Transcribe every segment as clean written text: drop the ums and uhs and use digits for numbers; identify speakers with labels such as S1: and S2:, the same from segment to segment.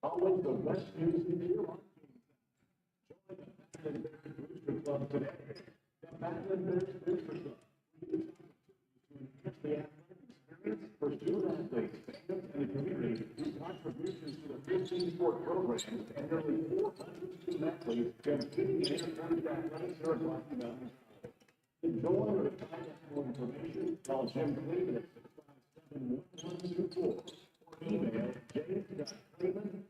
S1: Always the best news in the year. Join the Battlin Bears Booster Club today. The Battlin Bears Booster Club. To enhance the athletic experience for student athletes, fans, and the community through contributions to the 15 sport programs and nearly 400 student athletes competing in intercounty athletics here at Rocky Mountain. Enjoy or find out more information. Call Jim Cleveland at 657-1124 or email james.cleveland.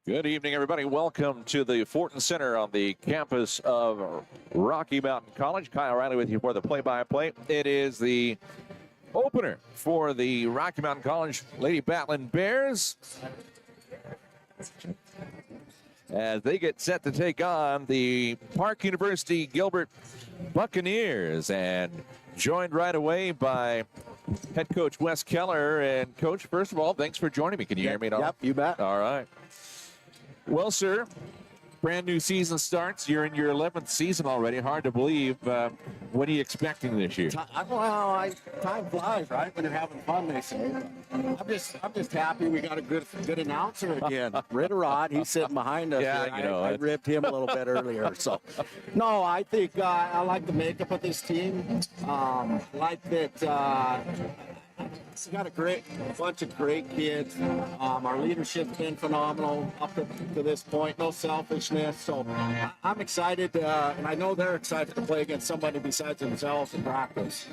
S2: Good evening, everybody. Welcome to the Fortin Center on the campus of Rocky Mountain College. Kyle Riley with you for the play-by-play. It is the opener for the Rocky Mountain College Lady Battlin Bears as they get set to take on the Park University-Gilbert Buccaneers, and joined right away by head coach Wes Keller. And coach, first of all, thanks for joining me. Can you hear me at all?
S3: Yep, you bet.
S2: All right. Well, sir, brand new season starts. You're in your 11th season already. Hard to believe. What are you expecting this year?
S3: Well, time flies, right? When you're having fun, they say. I'm just happy we got a good announcer again. Rod, he's sitting behind us.
S2: Yeah,
S3: I ribbed him a little bit earlier. So, no, I think I like the makeup of this team. Like that. We got a bunch of great kids. Our leadership's been phenomenal up to this point. No selfishness. So I'm excited, and I know they're excited to play against somebody besides themselves in practice.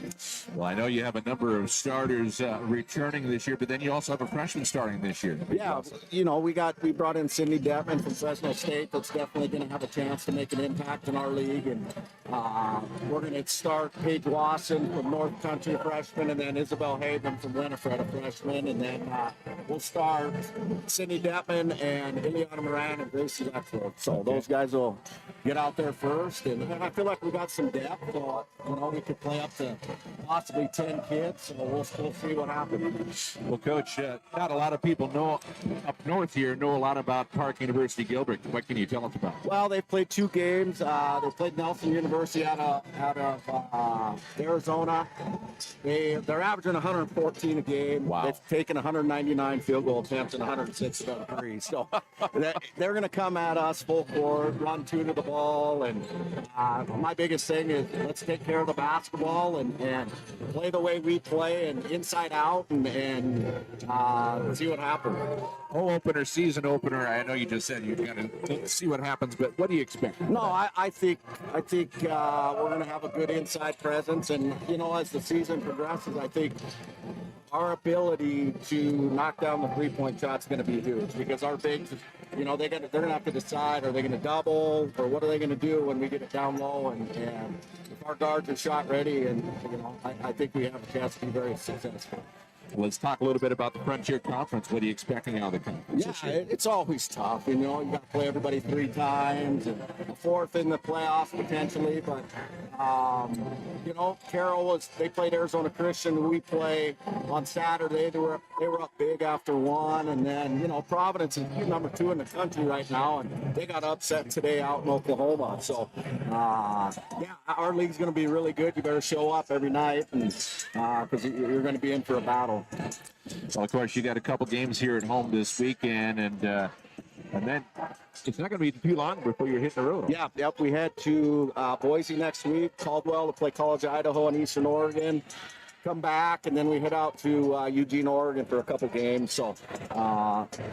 S2: Well, I know you have a number of starters returning this year, but then you also have a freshman starting this year.
S3: Yeah, you know, we brought in Cindy Detman from Fresno State. That's definitely going to have a chance to make an impact in our league, and we're going to start Paige Wasson from North Country, freshman, and then Isabel Hagan from Winifred, a freshman, and then we'll start Cindy Detman and Ileana Moran and Gracie Lexford. So those guys will get out there first, and I feel like we got some depth. So, you know, we could play up to possibly 10 kids, so we'll see what happens.
S2: Well, Coach, not a lot of people know up north here know a lot about Park University-Gilbert. What can you tell us about?
S3: Well, they've played 2 games. They played Nelson University out of Arizona. They're averaging 114 a game.
S2: Wow.
S3: They've taken 199 field goal attempts and 106 threes. So they're going to come at us full court, run 2 to the ball, and my biggest thing is let's take care of the basketball and play the way we play and inside out and see what happens.
S2: Home opener, season opener. I know you just said you're going to see what happens, but what do you expect?
S3: No, I think we're going to have a good inside presence, and you know, as the season progresses, I think our ability to knock down the three-point shot is going to be huge because our bigs, you know, they're going to have to decide, are they going to double or what are they going to do when we get it down low, and if our guards are shot ready, and you know, I think we have a chance to be very successful.
S2: Let's talk a little bit about the Frontier Conference. What are you expecting out of the conference?
S3: Yeah, it's always tough. You know, you got to play everybody 3 times, and a 4th in the playoffs potentially. But you know, they played Arizona Christian. We play on Saturday. They were up big after 1, and then you know, Providence is number 2 in the country right now, and they got upset today out in Oklahoma. So yeah, our league's going to be really good. You better show up every night, and because you're going to be in for a battle.
S2: Well, of course, you got a couple games here at home this weekend, and And then it's not going to be too long before you're hitting the road.
S3: Yeah, yep. We head to Boise next week, Caldwell to play College of Idaho and Eastern Oregon. Come back, and then we head out to Eugene, Oregon for a couple games. So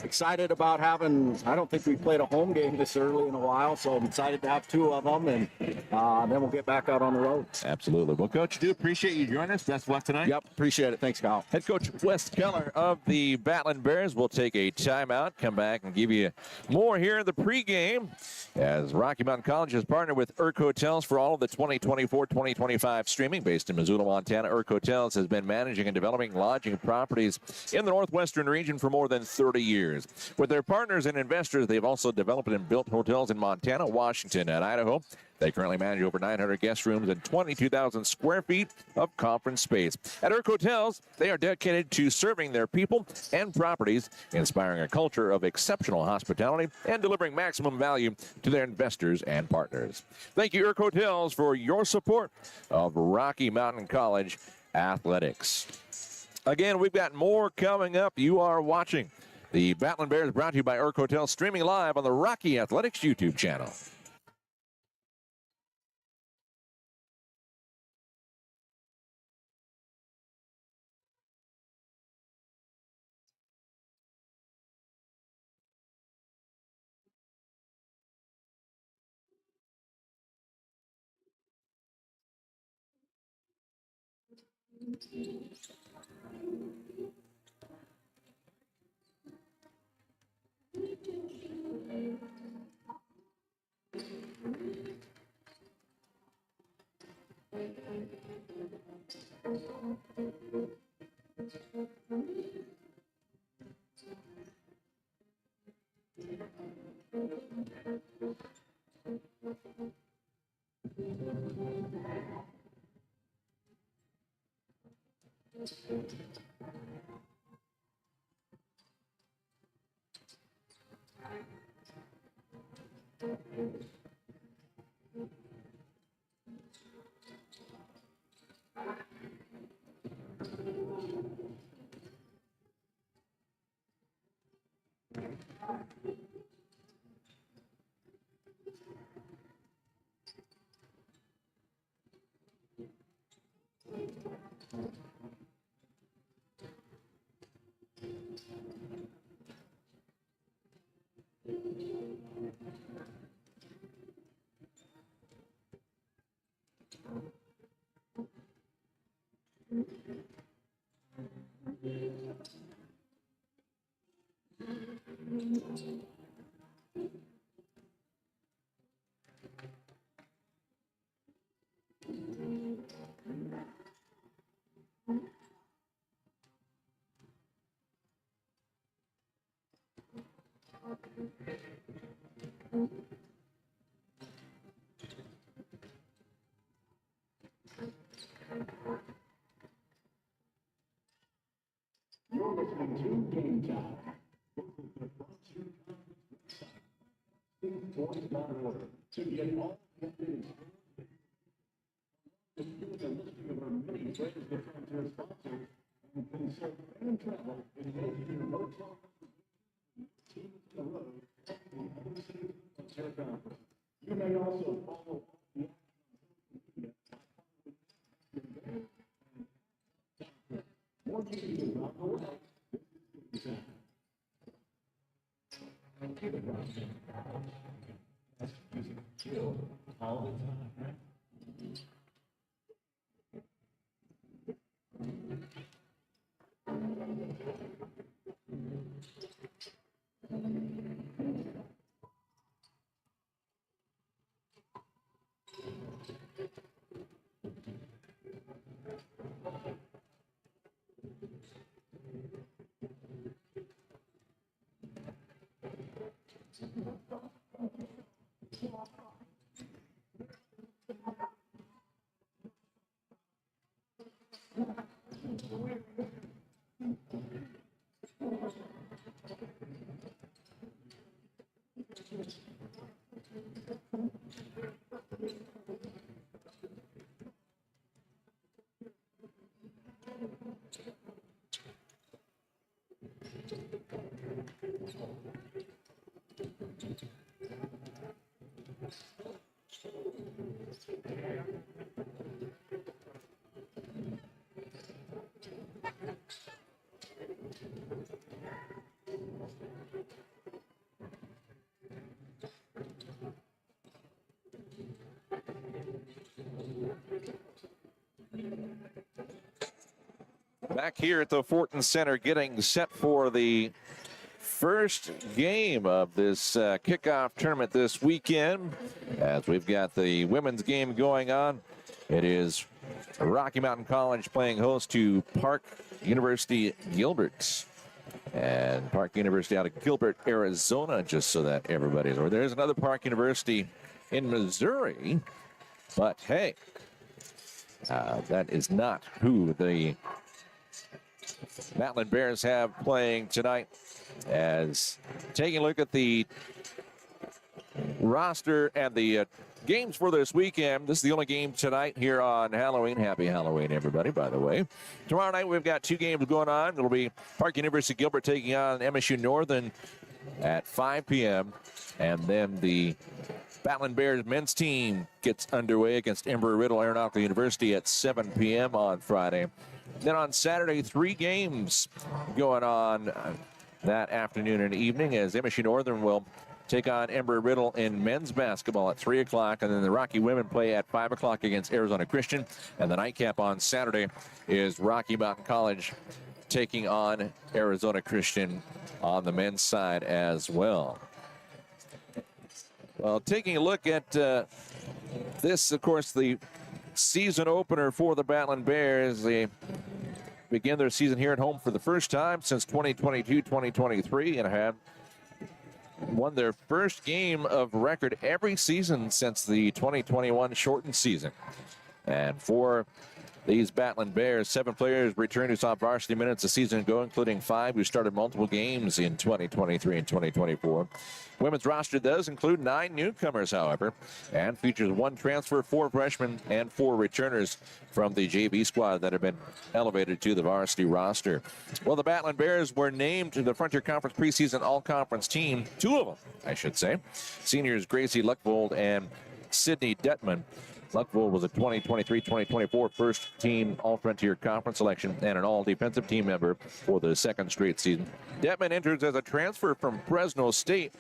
S3: excited about having, I don't think we've played a home game this early in a while, so I'm excited to have 2 of them, and then we'll get back out on the road.
S2: Absolutely. Well, Coach, I do appreciate you joining us. Best of luck tonight.
S3: Yep, appreciate it. Thanks, Kyle.
S2: Head coach Wes Keller of the Battlin Bears will take a timeout, come back and give you more here in the pregame as Rocky Mountain College has partnered with Urk Hotels for all of the 2024-2025 streaming based in Missoula, Montana. Urk Hotels has been managing and developing lodging properties in the northwestern region for more than 30 years. With their partners and investors, they've also developed and built hotels in Montana, Washington, and Idaho. They currently manage over 900 guest rooms and 22,000 square feet of conference space. At Urk Hotels, they are dedicated to serving their people and properties, inspiring a culture of exceptional hospitality and delivering maximum value to their investors and partners. Thank you, Urk Hotels, for your support of Rocky Mountain College athletics. Again, we've got more coming up. You are watching the Battlin Bears, brought to you by Urk Hotels, streaming live on the Rocky Athletics YouTube channel.
S1: You're listening to Game Time. Sports.org to get all the updates. The listing of our many players that Frontier sponsors and consult and travel in major hotel teams in the road and other cities of Frontier Conference. You may also follow the more news about the world. That's using chill all the time, right?
S2: Back here at the Fortin Center, getting set for the first game of this kickoff tournament this weekend. As we've got the women's game going on, it is Rocky Mountain College playing host to Park University-Gilbert. And Park University out of Gilbert, Arizona, just so that everybody's aware. There's another Park University in Missouri, but hey, that is not who the Battlin Bears have playing tonight. As taking a look at the roster and the games for this weekend, this is the only game tonight here on Halloween. Happy Halloween, everybody, by the way. Tomorrow night, we've got two games going on. It'll be Park University-Gilbert taking on MSU Northern at 5 p.m. And then the Battlin Bears men's team gets underway against Embry-Riddle Aeronautical University at 7 p.m. on Friday. Then on Saturday, 3 games going on that afternoon and evening, as MSU Northern will take on Embry-Riddle in men's basketball at 3 o'clock, and then the Rocky women play at 5 o'clock against Arizona Christian. And the nightcap on Saturday is Rocky Mountain College taking on Arizona Christian on the men's side as well. Well, taking a look at this, of course, the season opener for the Battlin Bears. They begin their season here at home for the first time since 2022-2023 and have won their first game of record every season since the 2021 shortened season. And for these Battlin Bears, 7 players returned who saw varsity minutes a season ago, including 5 who started multiple games in 2023 and 2024. Women's roster does include 9 newcomers, however, and features 1 transfer, 4 freshmen, and 4 returners from the JV squad that have been elevated to the varsity roster. Well, the Battlin Bears were named to the Frontier Conference preseason all-conference team, 2 of them, I should say. Seniors Gracie Luckvold and Sydney Detman. Luckvold was a 2023-2024 first-team All-Frontier Conference selection and an all-defensive team member for the second straight season. Detman enters as a transfer from Fresno State,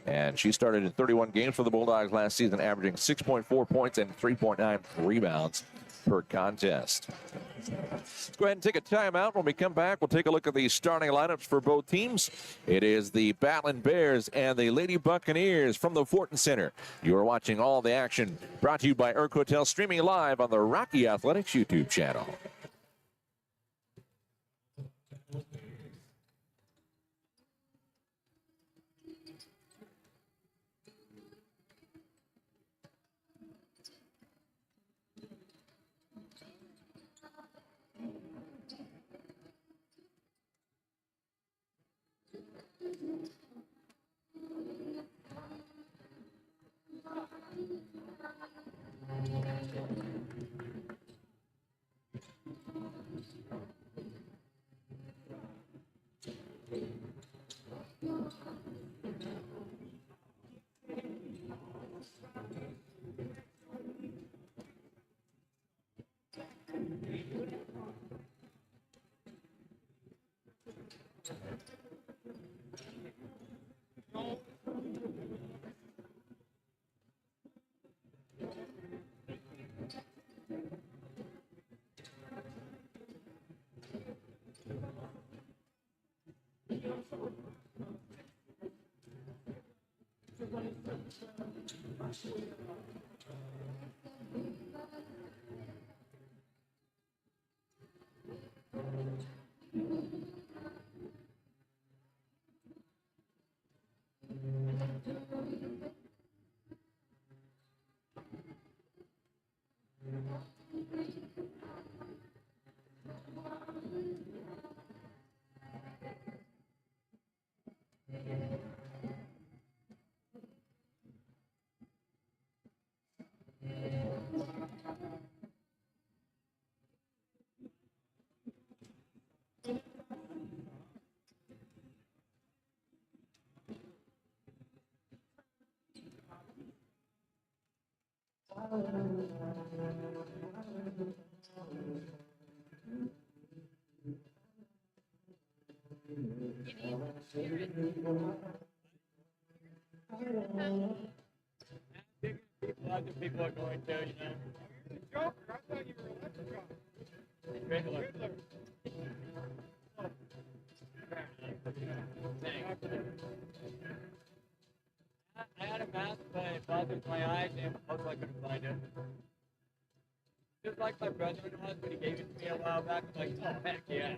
S2: and she started in 31 games for the Bulldogs last season, averaging 6.4 points and 3.9 rebounds per contest. Let's go ahead and take a timeout. When we come back, we'll take a look at the starting lineups for both teams. It is the Battlin Bears and the Lady Buccaneers from the Fortin Center. You are watching all the action brought to you by Erk Hotel, streaming live on the Rocky Athletics YouTube channel.
S4: Lots of people are going to, you know. Joker, I thought you were electric. Regular. I had a mask, but it bothered my eyes, and also I couldn't find it. Just like my brother was when he gave it to me a while back, I'm like, oh, heck yeah.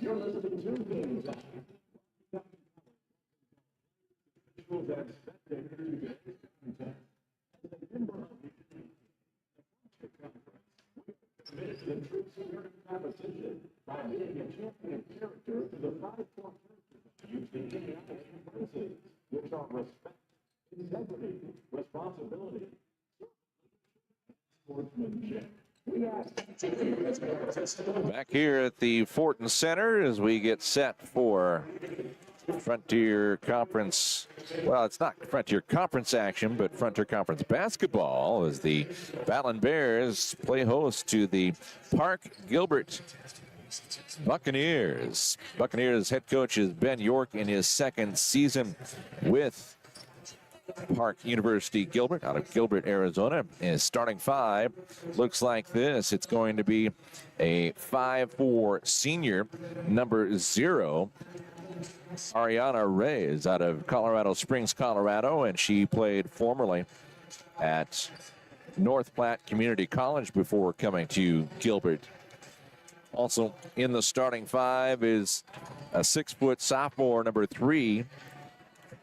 S1: You're listening to Games On. Schools are expected to get content. As a member of the conference, we're committed to the true spirit of competition by being a champion character to the 5 core characters used in idiotic embraces, which are respect, integrity, responsibility, sportsmanship.
S2: Back here at the Fortin Center as we get set for Frontier Conference. Well, it's not Frontier Conference action, but Frontier Conference basketball as the Battlin Bears play host to the Park Gilbert Buccaneers. Buccaneers head coach is Ben York in his 2nd season with Park University-Gilbert out of Gilbert, Arizona. His starting 5 looks like this. It's going to be a 5'4" senior, number 0, Ariana Reyes out of Colorado Springs, Colorado, and she played formerly at North Platte Community College before coming to Gilbert. Also in the starting 5 is a 6-foot sophomore, number 3,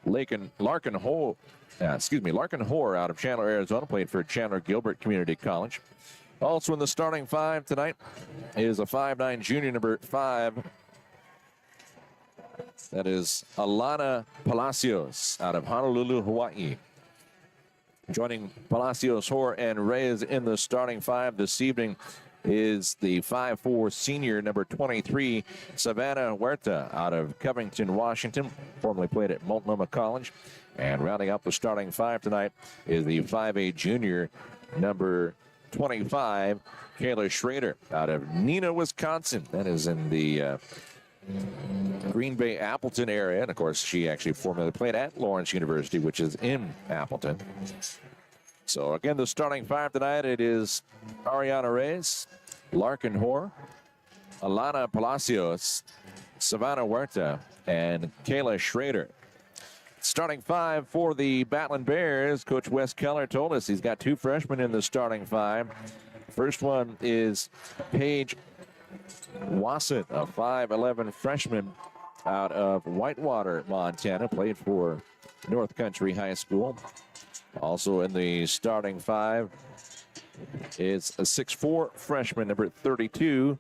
S2: Larkin Hoare out of Chandler, Arizona, played for Chandler Gilbert Community College. Also in the starting 5 tonight is a 5'9" junior, number 5. That is Alana Palacios out of Honolulu, Hawaii. Joining Palacios, Hoare, and Reyes in the starting 5 this evening is the 5'4" senior, number 23, Savannah Huerta out of Covington, Washington, formerly played at Multnomah College. And rounding up the starting 5 tonight is the 5'8" junior, number 25, Kayla Schrader out of Neenah, Wisconsin. That is in the Green Bay, Appleton area. And, of course, she actually formerly played at Lawrence University, which is in Appleton. So, again, the starting 5 tonight, it is Ariana Reyes, Larkin Hoare, Alana Palacios, Savannah Huerta, and Kayla Schrader. Starting 5 for the Battlin Bears. Coach Wes Keller told us he's got 2 freshmen in the starting 5. First one is Paige Wasson, a 5'11" freshman out of Whitewater, Montana, played for North Country High School. Also in the starting 5 is a 6'4" freshman, number 32,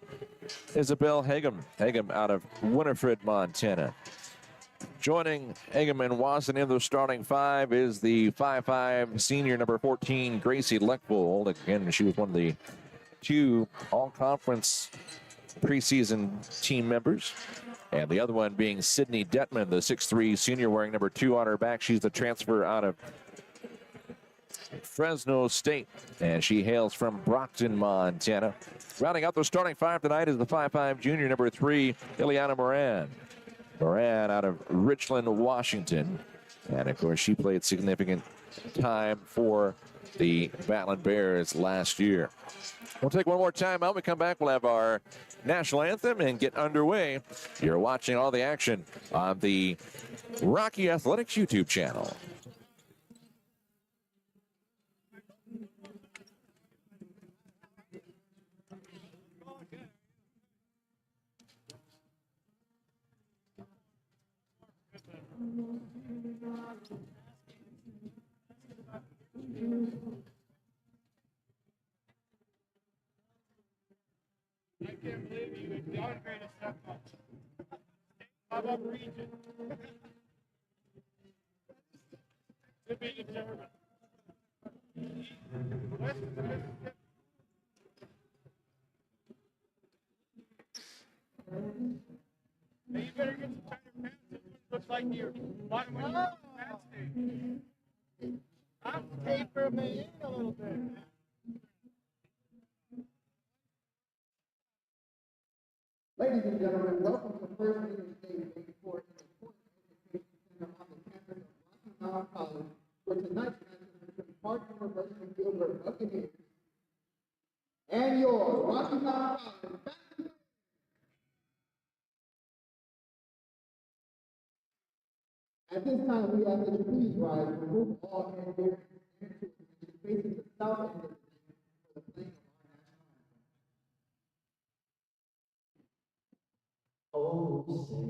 S2: Isabel Hagum out of Winifred, Montana. Joining Hagum and Wasson in the starting 5 is the 5'5" senior, number 14, Gracie Leckvold. Again, she was one of the 2 all-conference preseason team members. And the other one being Sydney Detman, the 6'3" senior wearing number 2 on her back. She's the transfer out of Fresno State, and she hails from Brockton, Montana. Rounding out the starting 5 tonight is the 5'5" junior, number 3, Ileana Moran. Moran out of Richland, Washington. And, of course, she played significant time for the Battlin Bears last year. We'll take one more time out. We come back, we'll have our national anthem and get underway. You're watching all the action on the Rocky Athletics YouTube channel.
S1: I can't believe you exonerated stuff up region. To be determined. West of the Mississippi. Hey, you better get some tighter pants. This one looks like you're bottom of your pants thing. I'm taper me in a little bit.
S5: Ladies and gentlemen, welcome to First Leaders Day of Fortin Education Center on the campus of Rocky Mountain College for tonight's matchup between Park University-Gilbert Buccaneers and your Rocky Mountain College Battlin Bears. At this time, we ask that you please rise and remove all hand bearings and facing the south end of the ring for the playing of our national anthem.
S6: Oh, say,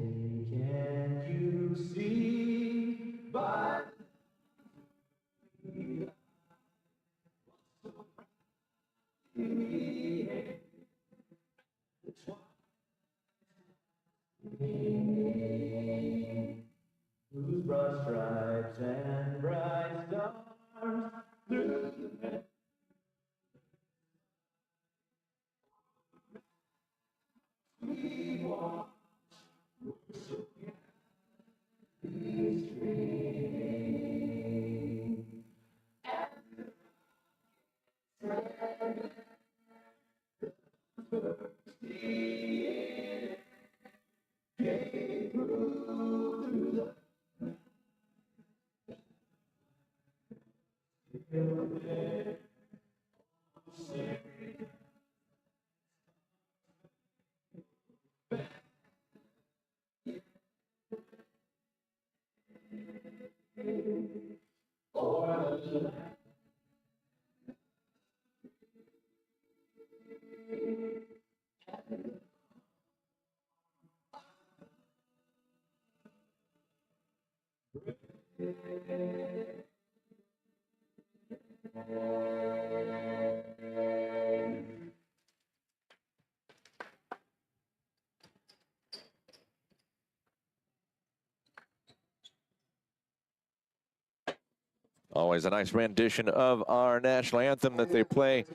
S6: can you see by the whose broad stripes and bright stars through the we walk so
S2: Always a nice rendition of our national anthem that they play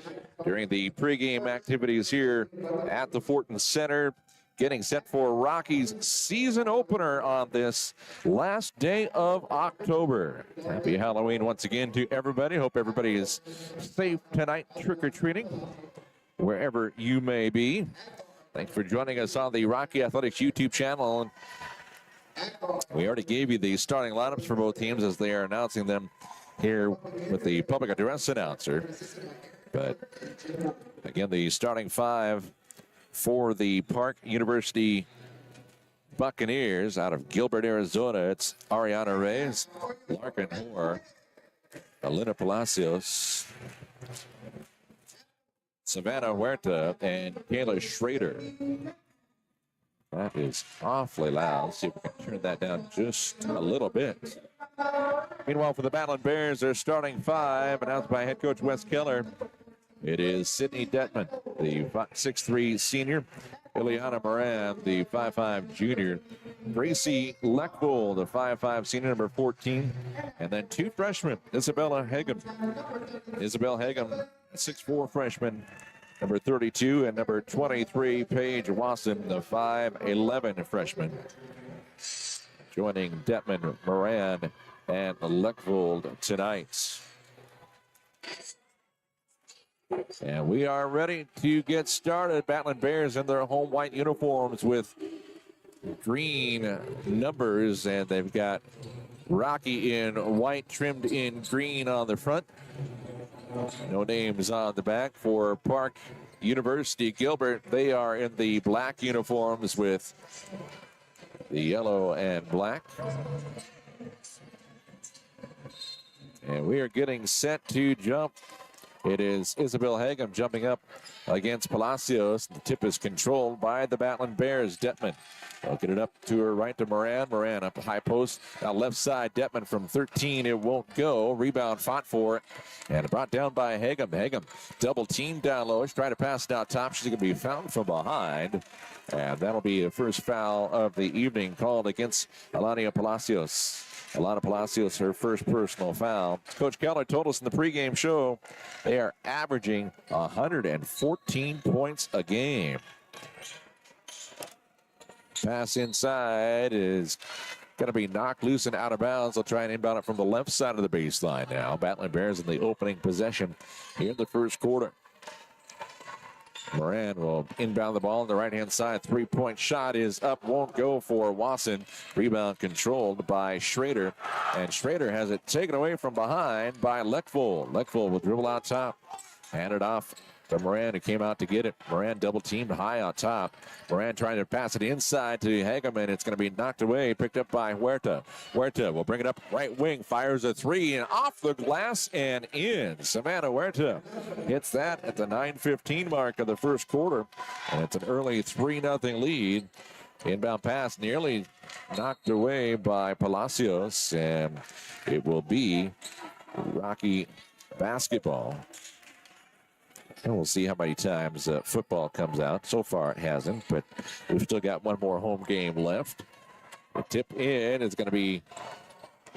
S2: during the pregame activities here at the Fortin Center. Getting set for Rocky's season opener on this last day of October. Happy Halloween once again to everybody. Hope everybody is safe tonight trick-or-treating, wherever you may be. Thanks for joining us on the Rocky Athletics YouTube channel. We already gave you the starting lineups for both teams as they are announcing them here with the public address announcer. But again, the starting five for the Park University Buccaneers out of Gilbert, Arizona. It's Ariana Reyes, Larkin Hoare, Elena Palacios, Savannah Huerta, and Kayla Schrader. That is awfully loud. Let's see if we can turn that down just a little bit. Meanwhile, for the Battlin Bears, their starting five, announced by head coach Wes Keller. It is Sydney Detman, the 6'3" senior. Ileana Moran, the 5'5" junior. Gracie Leckbull, the 5'5" senior, number 14. And then two freshmen, Isabella Hagem. Isabel Hagem, 6'4" freshman, number 32, and number 23, Paige Wasson, the 5'11" freshman. Joining Detman, Moran, and Leckvold tonight. And we are ready to get started. Battlin Bears in their home white uniforms with green numbers, and they've got Rocky in white trimmed in green on the front. No names on the back for Park University-Gilbert. They are in the black uniforms with the yellow and black. And we are getting set to jump It is Isabel Hagum jumping up against Palacios. The tip is controlled by the Battlin Bears. Detman will get it up to her right to Moran. Moran up high post. Now left side, Detman from 13. It won't go. Rebound fought for it. And brought down by Hagum. Hagum double team down low. She's trying to pass it out top. She's going to be fouled from behind. And that'll be the first foul of the evening called against Alania Palacios. Alana Palacios, her first personal foul. Coach Keller told us in the pregame show they are averaging 114 points a game. Pass inside is going to be knocked loose and out of bounds. They'll try and inbound it from the left side of the baseline now. Battlin Bears in the opening possession here in the first quarter. Moran will inbound the ball on the right-hand side. Three-point shot is up, won't go for Wasson. Rebound controlled by Schrader. And Schrader has it taken away from behind by Leckvold. Leckvold will dribble out top. Hand it off to Moran, who came out to get it. Moran double-teamed high on top. Moran trying to pass it inside to Hagum, and it's going to be knocked away, picked up by Huerta. Huerta will bring it up right wing, fires a three, and off the glass and in. Savannah Huerta hits that at the 9:15 mark of the first quarter, and it's an early 3-0 lead. Inbound pass nearly knocked away by Palacios, and it will be Rocky basketball. And we'll see how many times football comes out. So far it hasn't, but we've still got one more home game left. The tip in is going to be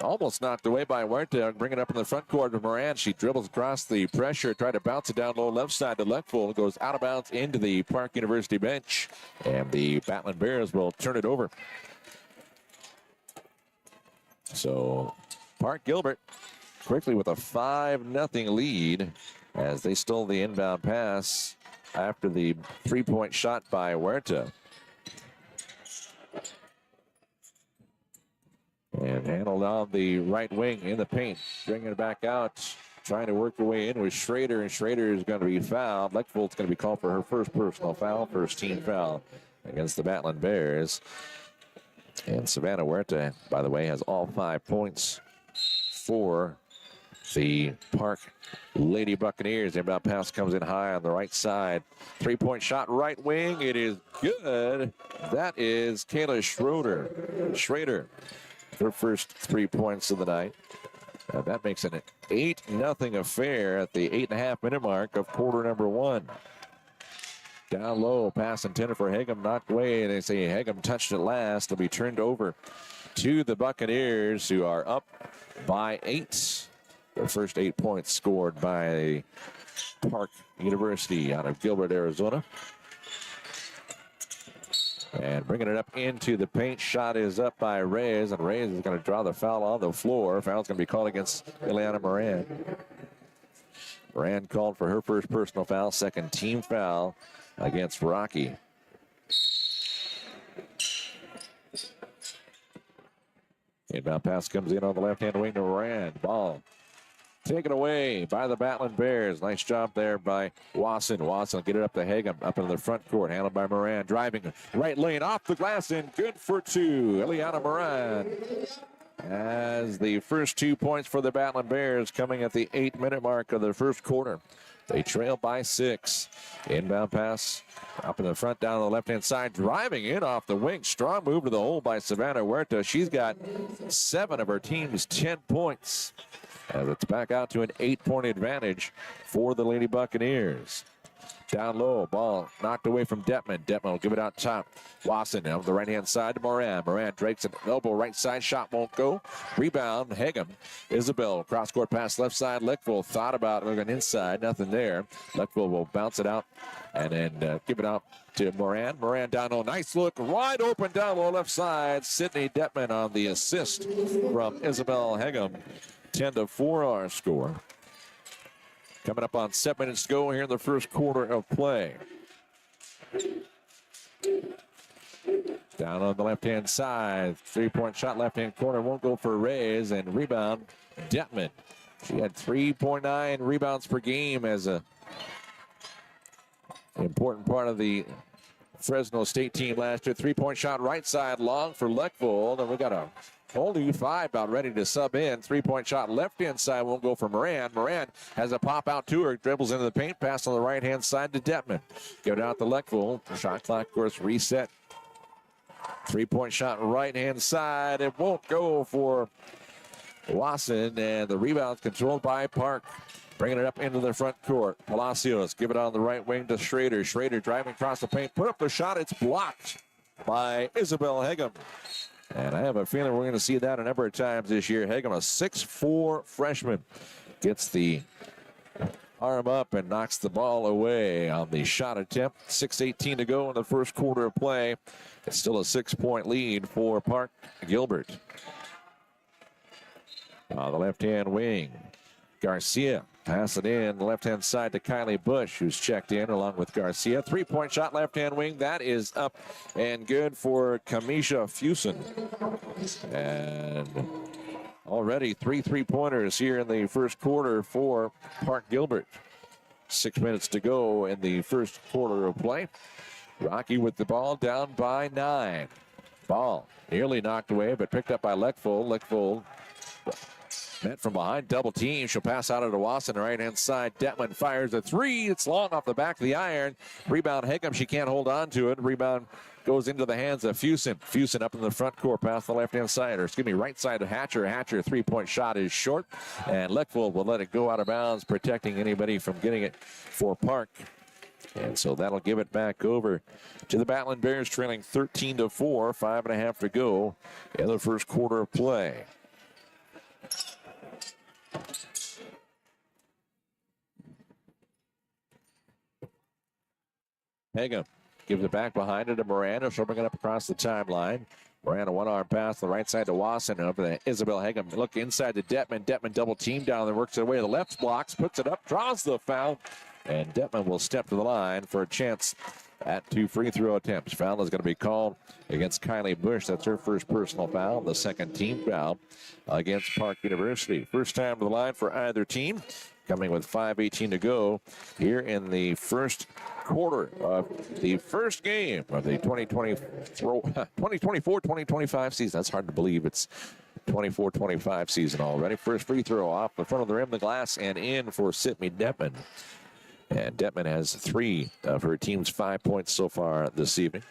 S2: almost knocked away by Huerta. Bring it up in the front court to Moran. She dribbles across the pressure, tried to bounce it down low left side to Leckvold. Goes out of bounds into the Park University bench. And the Battlin Bears will turn it over. So Park Gilbert quickly with a 5-0 lead, as they stole the inbound pass after the three-point shot by Huerta. And handled on the right wing in the paint, bringing it back out, trying to work her way in with Schrader, and Schrader is going to be fouled. Leckvold's going to be called for her first personal foul, first team foul against the Battlin Bears. And Savannah Huerta, by the way, has all 5 points for the Park Lady Buccaneers. Inbound pass comes in high on the right side. Three-point shot right wing. It is good. That is Kayla Schrader. Her first 3 points of the night. That makes it an 8-0 affair at the 8.5-minute mark of quarter number 1. Down low, pass intended for Hagum, knocked away. They say Hagum touched it last. It'll be turned over to the Buccaneers, who are up by 8. The first 8 points scored by Park University out of Gilbert, Arizona. And bringing it up into the paint. Shot is up by Reyes, and Reyes is going to draw the foul on the floor. Foul's going to be called against Ileana Moran. Moran called for her first personal foul, second team foul against Rocky. Inbound pass comes in on the left-hand wing to Moran. Ball taken away by the Battlin Bears. Nice job there by Wasson. Wasson will get it up to Hagum, up into the front court. Handled by Moran. Driving right lane, off the glass, and good for 2. Ileana Moran has the first 2 points for the Battlin Bears, coming at the 8-minute mark of the first quarter. They trail by 6. Inbound pass up in the front, down on the left-hand side. Driving in off the wing. Strong move to the hole by Savannah Huerta. She's got 7 of her team's 10 points. As it's back out to an 8-point advantage for the Lady Buccaneers. Down low, ball knocked away from Detman. Detman will give it out top. Wasson on the right-hand side to Moran. Moran drakes an elbow right side. Shot won't go. Rebound, Hagum. Isabel, cross-court pass left side. Leckvold thought about looking inside. Nothing there. Leckvold will bounce it out and then give it out to Moran. Moran down low. Nice look. Wide open down low left side. Sydney Detman on the assist from Isabel Hagum. 10-4 our score. Coming up on 7 minutes to go here in the first quarter of play. Down on the left-hand side. 3-point shot left-hand corner. Won't go for Reyes. And rebound, Detman. She had 3.9 rebounds per game as an important part of the Fresno State team last year. 3-point shot right side long for Leckvold. And we got a Holding 5, about ready to sub in. 3-point shot left-hand side won't go for Moran. Moran has a pop out to her, dribbles into the paint, pass on the right-hand side to Detman. Give it out to Leckville. Shot clock, of course, reset. 3-point shot right-hand side. It won't go for Wasson, and the rebound controlled by Park. Bringing it up into the front court. Palacios give it on the right wing to Schrader. Schrader driving across the paint. Put up the shot. It's blocked by Isabel Hegem. And I have a feeling we're going to see that a number of times this year. Hegem, a 6'4" freshman, gets the arm up and knocks the ball away on the shot attempt. 6:18 to go in the first quarter of play. It's still a 6-point lead for Park Gilbert. On the left-hand wing, Garcia pass it in left-hand side to Kylie Bush, who's checked in along with Garcia. 3-point shot left-hand wing. That is up and good for Kamisha Fusen. And already 3 3-pointers here in the first quarter for Park Gilbert. 6 minutes to go in the first quarter of play. Rocky with the ball, down by 9. Ball nearly knocked away, but picked up by Leckville. Leckville met from behind, double team. She'll pass out to Wasson, right-hand side. Detman fires a 3. It's long off the back of the iron. Rebound Hickam. She can't hold on to it. Rebound goes into the hands of Fusen. Fusen up in the front court, past the left-hand side. Or excuse me, right side of Hatcher. Hatcher, 3-point shot is short. And Leckville will let it go out of bounds, protecting anybody from getting it for Park. And so that'll give it back over to the Battlin Bears, trailing 13-4. 5.5 to go in the first quarter of play. Hegem gives it back behind it to Miranda. She'll bring it up across the timeline. Miranda, one-arm pass, the right side to Wasson. Over to Isabel Hegem. Look inside to Detman. Detman double team down there, works it away to the left, blocks, puts it up, draws the foul. And Detman will step to the line for a chance at 2 free throw attempts. Foul is going to be called against Kylie Bush. That's her first personal foul, the second team foul against Park University. First time to the line for either team, coming with 5:18 to go here in the first quarter of the first game of the 2024-2025 season. That's hard to believe. It's 24-25 season already. First free throw off the front of the rim, the glass, and in for Sydney Detman. And Detman has 3 of her team's 5 points so far this evening.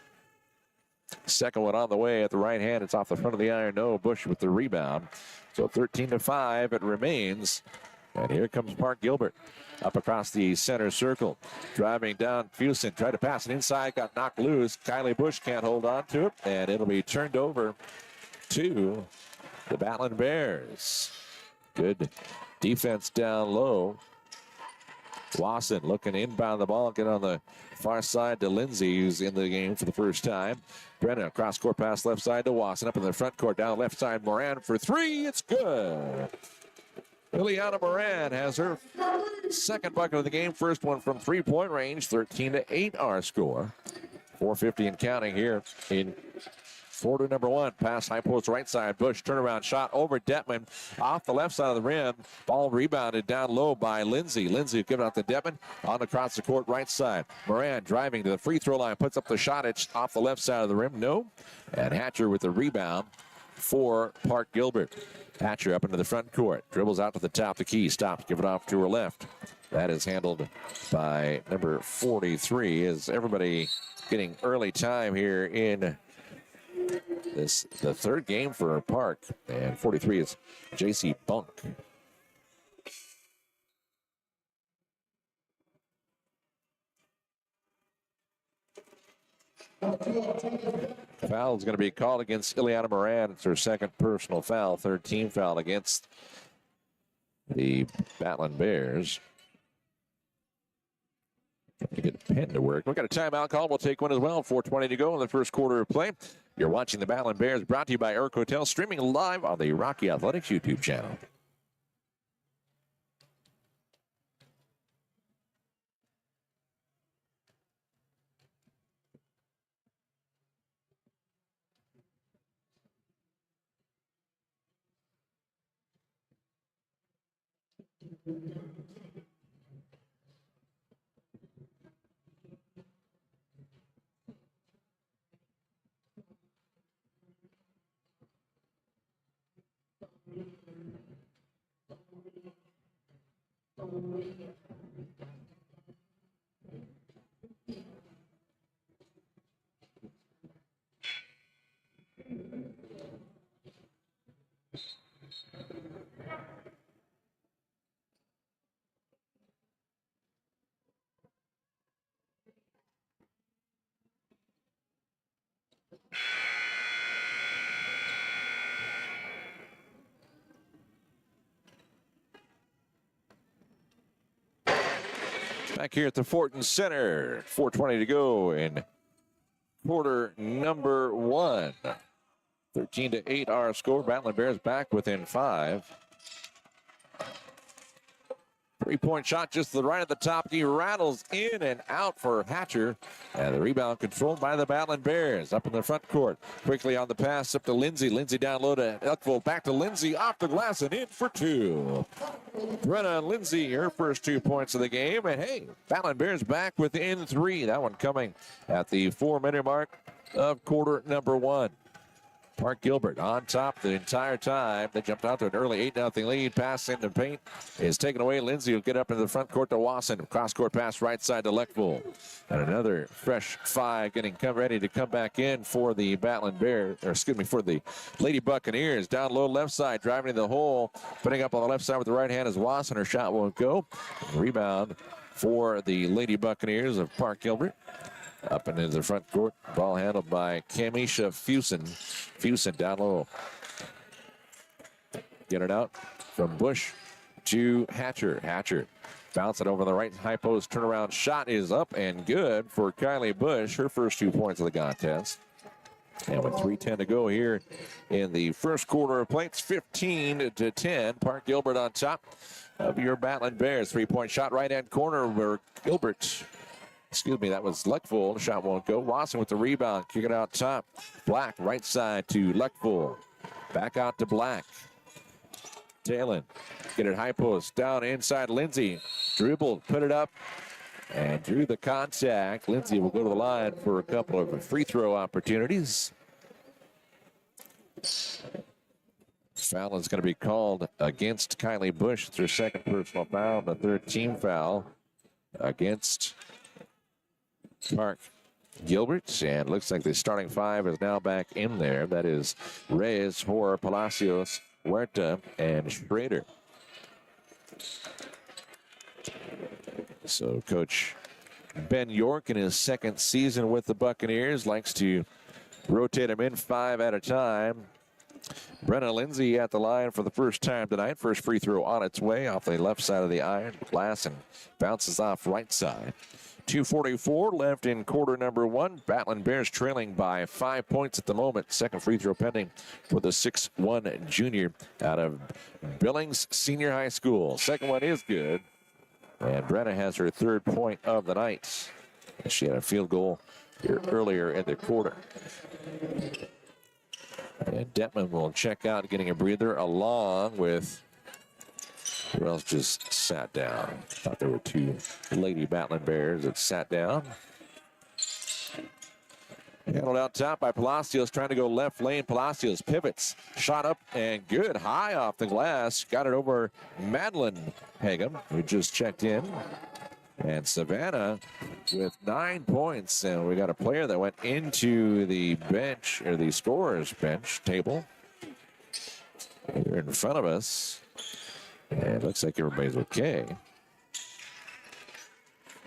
S2: Second one on the way at the right hand. It's off the front of the iron. No, Bush with the rebound. So 13-5 it remains. And here comes Park Gilbert up across the center circle. Driving down, Fusen tried to pass it inside, got knocked loose. Kylie Bush can't hold on to it, and it'll be turned over to the Battlin Bears. Good defense down low. Wasson looking inbound the ball, get on the far side to Lindsay, who's in the game for the first time. Brennan, cross court pass left side to Wasson, up in the front court, down left side, Moran for 3, it's good. Ileana Moran has her second bucket of the game, first one from 3-point range, 13-8 our score. 4:50 and counting here in quarter number 1. Pass high post right side. Bush turnaround shot over Detman off the left side of the rim. Ball rebounded down low by Lindsay. Lindsay giving out to Detman on across the court right side. Moran driving to the free throw line, puts up the shot. It's off the left side of the rim. No. And Hatcher with the rebound for Park Gilbert. Hatcher up into the front court. Dribbles out to the top of the key. Stops. Give it off to her left. That is handled by number 43. Is everybody getting early time here in the third game for Park, and 43 is J.C. Bunk. Foul is going to be called against Ileana Moran. It's her second personal foul, third team foul against the Battlin Bears. To get a pen to work. We've got a timeout call. We'll take one as well. 4:20 to go in the first quarter of play. You're watching the Battlin Bears, brought to you by Eric Hotel, streaming live on the Rocky Athletics YouTube channel. Back here at the Fortin Center, 4:20 to go in quarter number 1. 13-8 our score. Battlin Bears back within 5. 3-point shot just to the right of the top. He rattles in and out for Hatcher. And the rebound controlled by the Battlin Bears up in the front court. Quickly on the pass up to Lindsay. Lindsay down low to Elkville. Back to Lindsay off the glass and in for 2. Brenna Lindsay, her first 2 points of the game. And hey, Battlin Bears back within 3. That one coming at the 4-minute mark of quarter number 1. Park Gilbert on top the entire time. They jumped out to an early 8-0 lead. Pass into paint is taken away. Lindsay will get up into the front court to Wasson. Cross-court pass right side to Leckville. And another fresh 5 getting ready to come back in for the Battlin Bears, or excuse me, for the Lady Buccaneers. Down low left side, driving to the hole. Putting up on the left side with the right hand is Wasson. Her shot won't go. Rebound for the Lady Buccaneers of Park Gilbert. Up into the front court. Ball handled by Camisha Fusen. Fusen down low. Get it out from Bush to Hatcher. Hatcher bounce it over the right high post. Turnaround shot is up and good for Kylie Bush. Her first 2 points of the contest. And with 3:10 to go here in the first quarter of play, it's 15-10. Park Gilbert on top of your Battlin Bears. 3-point shot right hand corner where Gilbert. Excuse me, that was Luckful. Shot won't go. Wasson with the rebound. Kick it out top. Black right side to Luckful. Back out to Black. Talon. Get it high post. Down inside Lindsay. Dribbled. Put it up. And drew the contact. Lindsay will go to the line for a couple of free throw opportunities. Foul is going to be called against Kylie Bush. It's her second personal foul. The third team foul against Park Gilbert, and looks like the starting 5 is now back in there. That is Reyes, Hoare, Palacios, Huerta, and Schrader. So Coach Ben York in his second season with the Buccaneers likes to rotate them in 5 at a time. Brenna Lindsay at the line for the first time tonight. First free throw on its way off the left side of the iron glass and bounces off right side. 2:44 left in quarter number 1. Battlin Bears trailing by 5 points at the moment. Second free throw pending for the 6'1" junior out of Billings Senior High School. Second one is good. And Brenna has her 3rd point of the night. She had a field goal here earlier in the quarter. And Detman will check out, getting a breather along with, who else just sat down? Thought there were 2 Lady Battlin Bears that sat down. Handled out top by Palacios, trying to go left lane. Palacios pivots, shot up and good, high off the glass. Got it over Madeline Hagum, who just checked in. And Savannah with 9 points. And we got a player that went into the bench, or the scorer's bench table here in front of us. And it looks like everybody's okay.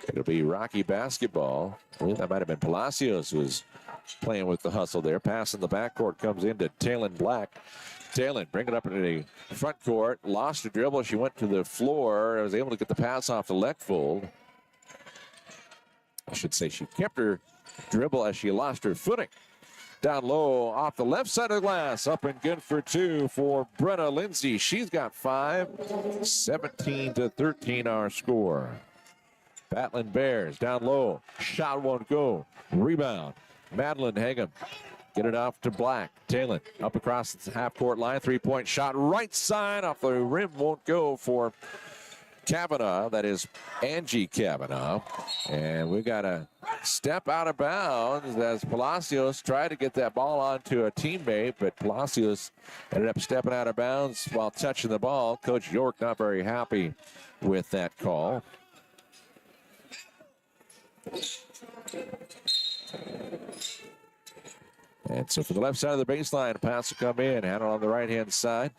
S2: It'll be Rocky basketball. I believe that might have been Palacios who was playing with the hustle there. Pass in the backcourt comes into Talon Black. Talon bring it up into the front court. Lost her dribble. She went to the floor. I was able to get the pass off to Leckfold. I should say she kept her dribble as she lost her footing. Down low off the left side of the glass. Up and good for 2 for Brenna Lindsay. She's got 5. 17-13 our score. Battlin Bears down low. Shot won't go. Rebound. Madeline Hagum. Get it off to Black. Talon up across the half-court line. 3-point shot right side off the rim. Won't go for Kavanaugh. That is Angie Kavanaugh. And we got a step out of bounds as Palacios tried to get that ball onto a teammate, but Palacios ended up stepping out of bounds while touching the ball. Coach York not very happy with that call. And so for the left side of the baseline, pass will come in, handled on the right-hand side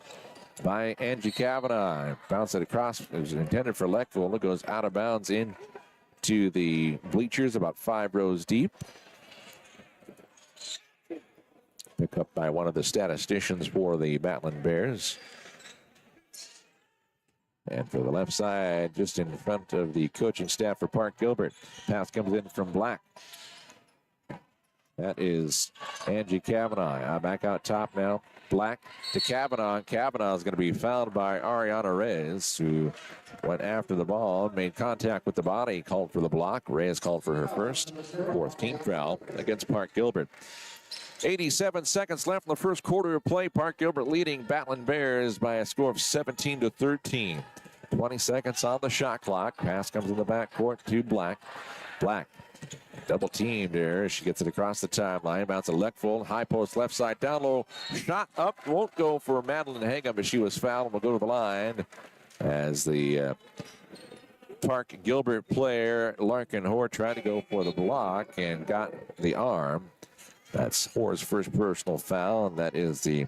S2: by Angie Kavanaugh. Bounce it across. It was intended for Leckville. It goes out of bounds into the bleachers about 5 rows deep. Pick up by one of the statisticians for the Battlin Bears. And for the left side, just in front of the coaching staff for Park Gilbert, pass comes in from Black. That is Angie Kavanaugh. Back out top now. Black to Kavanaugh. Kavanaugh is going to be fouled by Ariana Reyes, who went after the ball, made contact with the body, called for the block. Reyes called for her first, 4th team foul against Park Gilbert. 87 seconds left in the first quarter of play. Park Gilbert leading Battlin Bears by a score of 17-13. 20 seconds on the shot clock. Pass comes in the backcourt to Black. Black double teamed there. She gets it across the timeline. Bounce a Leckville. High post left side down low. Shot up. Won't go for Madeline Hagham, but she was fouled and will go to the line as the Park Gilbert player, Larkin Hoare, tried to go for the block and got the arm. That's Hoare's first personal foul, and that is the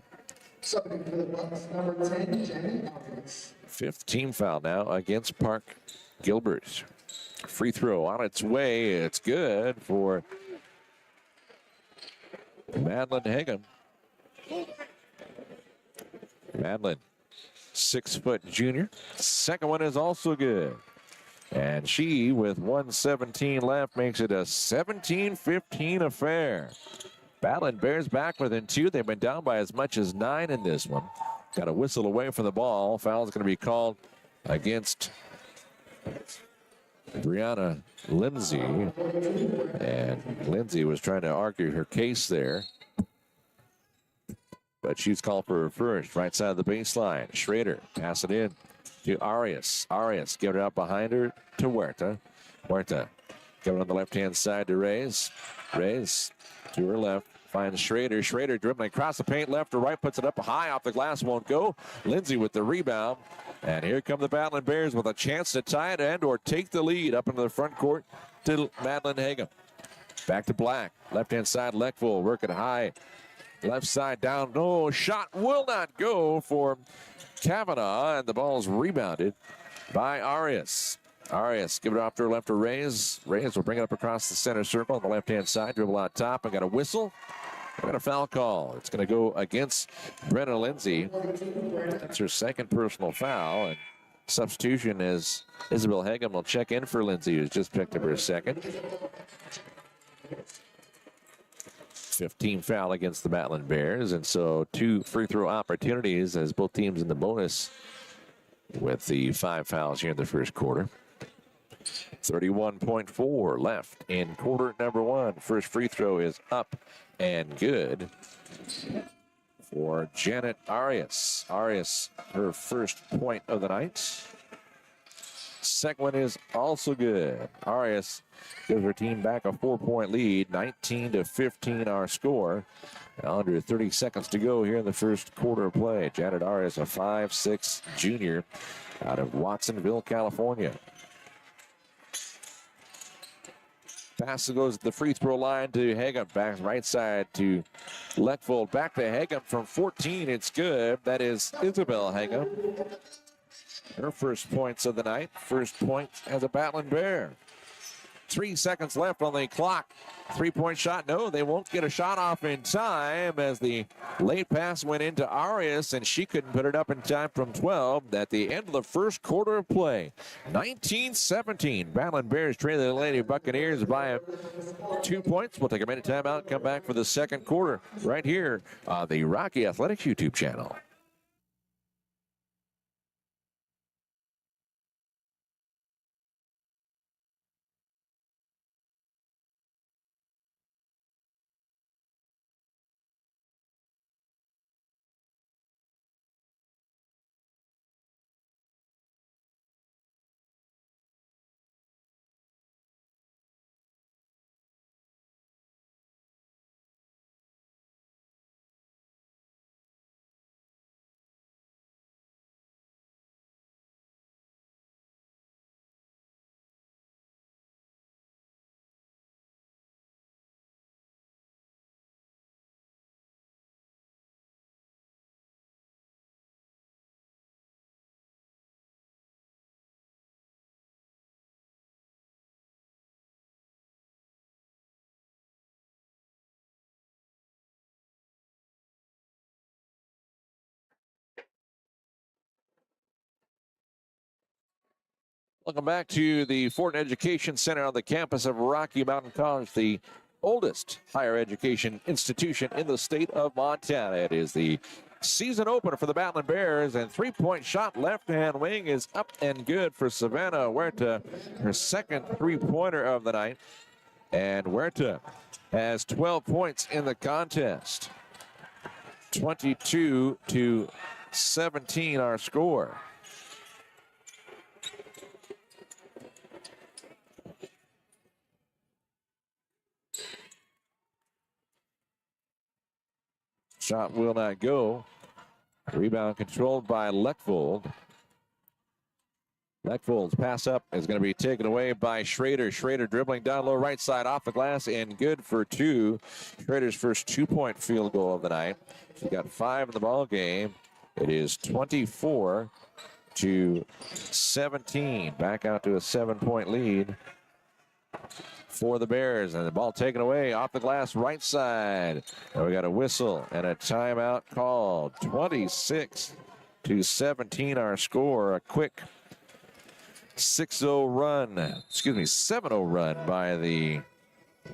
S5: Subbing for the Bucks, number 10, Jenny Alvarez.
S2: 5th team foul now against Park Gilbert. Free throw on its way. It's good for Madeline Hagham. Madeline, 6-foot junior. Second one is also good. And she, with 1:17 left, makes it a 17-15 affair. Battlin Bears back within 2. They've been down by as much as 9 in this one. Got a whistle away from the ball. Foul is going to be called against Brianna Lindsay. And Lindsay was trying to argue her case there. But she's called for her first. Right side of the baseline. Schrader pass it in to Arias. Arias give it out behind her to Huerta. Huerta give it on the left-hand side to Reyes. Reyes to her left. Finds Schrader. Schrader dribbling across the paint, left to right, puts it up high off the glass, won't go. Lindsay with the rebound. And here come the Battlin Bears with a chance to tie it and or take the lead up into the front court to Madeline Hagham. Back to Black. Left-hand side, Leckville working high. Left side down. No, shot will not go for Kavanaugh, and the ball's rebounded by Arias. Arias give it off to her left to Reyes. Reyes will bring it up across the center circle on the left-hand side. Dribble out top. I got a whistle. I got a foul call. It's going to go against Brenna Lindsay. That's her second personal foul. And substitution is Isabel Hagham will check in for Lindsay, who's just picked up her second. 15 foul against the Battlin Bears. And so 2 free throw opportunities as both teams in the bonus with the 5 fouls here in the first quarter. 31.4 left in quarter number 1. First free throw is up and good for Janet Arias. Arias, her first point of the night. Second one is also good. Arias gives her team back a 4-point lead. 19-15 our score. Under 30 seconds to go here in the first quarter of play. Janet Arias, a 5'6" junior out of Watsonville, California. Pass goes to the free throw line to Hagham. Back right side to Leckville. Back to Hagham from 14. It's good. That is Isabel Hagham. Her first points of the night. First point as a Battlin Bear. 3 seconds left on the clock. 3-point shot. No, they won't get a shot off in time as the late pass went into Arias, and she couldn't put it up in time from 12 at the end of the first quarter of play. 19-17. Battlin Bears trail the Lady Buccaneers by 2 points. We'll take a minute timeout, come back for the second quarter right here on the Rocky Athletics YouTube channel. Welcome back to the Fortin Education Center on the campus of Rocky Mountain College, the oldest higher education institution in the state of Montana. It is the season opener for the Battlin Bears, and three-point shot left-hand wing is up and good for Savannah Huerta, her second three-pointer of the night. And Huerta has 12 points in the contest. 22-17 our score. Shot will not go. Rebound controlled by Leckvold. Leckvold's pass up is going to be taken away by Schrader. Schrader dribbling down low right side off the glass and good for two. Schrader's first 2-point field goal of the night. She got 5 in the ball game. It is 24-17. Back out to a 7-point lead for the Bears, and the ball taken away off the glass right side. And we got a whistle and a timeout called. 26-17 our score. A quick 7-0 run by the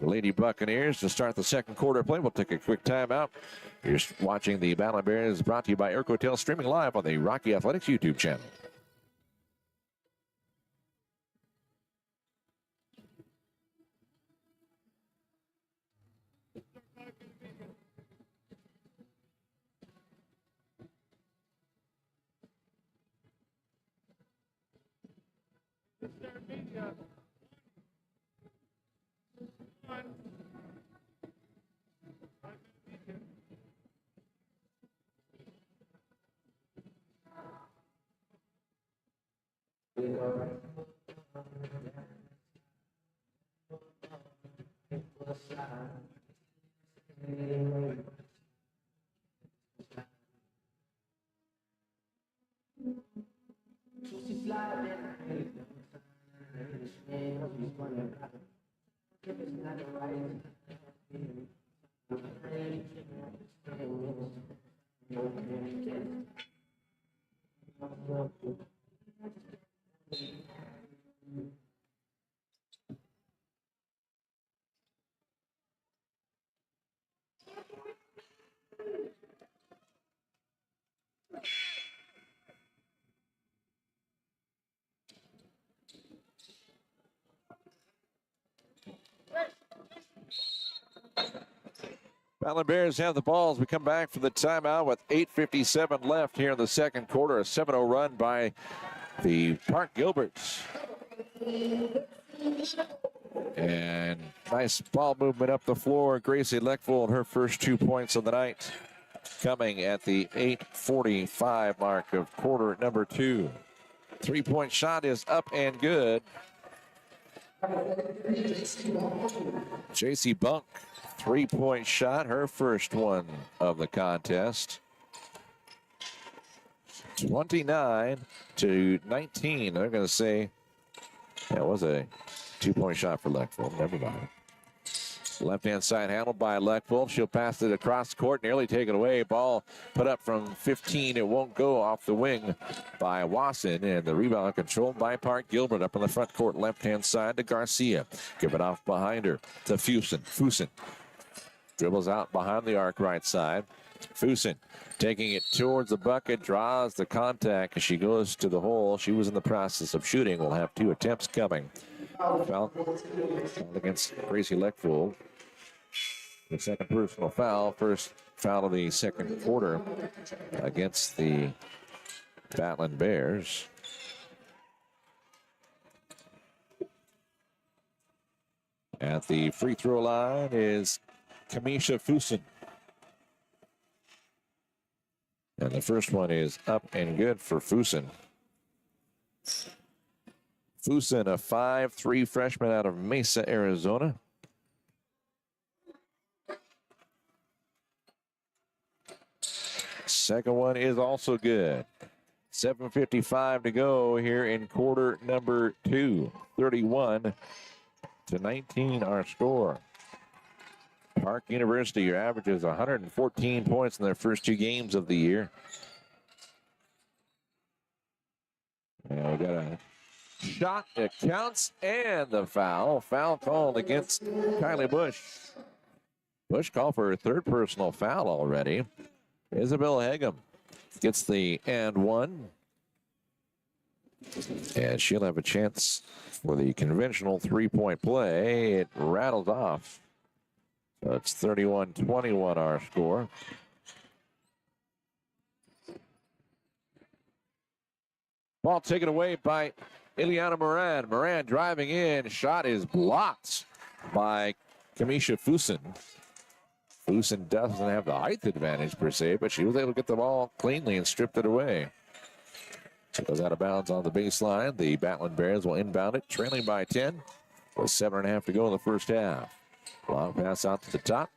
S2: Lady Buccaneers to start the second quarter play. We'll take a quick timeout. You're watching the Battlin Bears, brought to you by Aircotel, streaming live on the Rocky Athletics YouTube channel. Battlin Bears have the ball as we come back from the timeout with 8:57 left here in the second quarter. A 7-0 run by the Park Gilberts. And nice ball movement up the floor. Gracie Leckvold, her first 2 points of the night, coming at the 8:45 mark of quarter number 2. Three-point shot is up and good. JC Bunk, three-point shot, her first one of the contest. 29-19. They're going to say that was a 2-point shot for Leckvold. Never mind. Left-hand side handled by Leckvold. She'll pass it across the court, nearly taken away. Ball put up from 15. It won't go off the wing by Wasson, and the rebound controlled by Park Gilbert up on the front court, left-hand side to Garcia. Give it off behind her to Fusen. Fusen dribbles out behind the arc right side. Fusen taking it towards the bucket, draws the contact as she goes to the hole. She was in the process of shooting. We'll have 2 attempts coming. Foul against Gracie Leckvold. The second personal foul, first foul of the second quarter against the Battlin Bears. At the free throw line is Kamisha Fusen. And the first one is up and good for Fusen. Fusen, a 5'3" freshman out of Mesa, Arizona. Second one is also good. 7:55 to go here in quarter number 2. 31-19 our score. Park University, your average is 114 points in their first 2 games of the year. And we got a shot. It counts, and the foul. Foul called against Kylie Bush. Bush called for her third personal foul already. Isabel Hagum gets the and one. And she'll have a chance for the conventional three-point play. It rattled off. So it's 31-21 our score. Ball taken away by Ileana Moran. Moran driving in. Shot is blocked by Kamisha Fusen. Fusen doesn't have the height advantage per se, but she was able to get the ball cleanly and stripped it away. It goes out of bounds on the baseline. The Battlin Bears will inbound it, trailing by 10 with 7.5 to go in the first half. Long pass out to the top.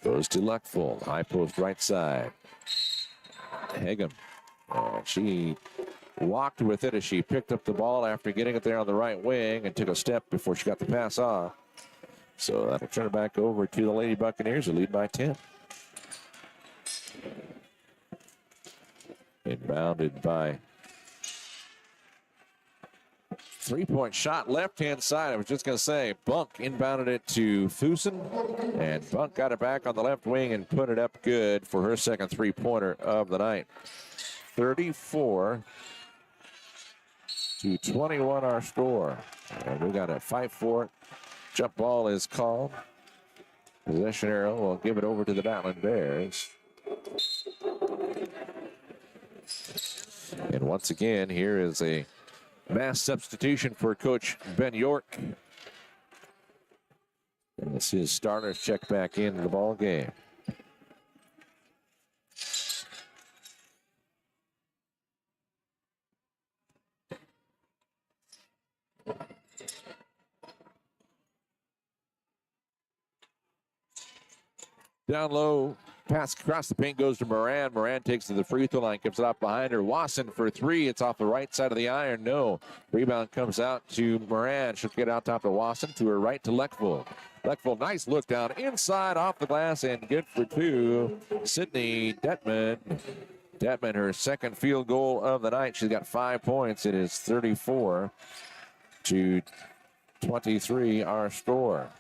S2: Goes to Luckful. High post right side. Hagum. She walked with it as she picked up the ball after getting it there on the right wing and took a step before she got the pass off. So that'll turn it back over to the Lady Buccaneers, who lead by 10. Inbounded by three-point shot, left-hand side. I was just going to say, Bunk inbounded it to Fusen, and Bunk got it back on the left wing and put it up good for her second three-pointer of the night. 34-21 our score. And we got to fight for it. Jump ball is called. Possession arrow will give it over to the Battlin Bears. And once again, here is a mass substitution for Coach Ben York. And this is starters check back into the ball game. Down low, pass across the paint goes to Moran. Moran takes to the free throw line, gives it off behind her. Wasson for three. It's off the right side of the iron. No. Rebound comes out to Moran. She'll get out top to Wasson. To her right to Leckville. Leckville, nice look down inside off the glass and good for two. Sydney Detman. Detman, her second field goal of the night. She's got 5 points. It is 34-23 our score.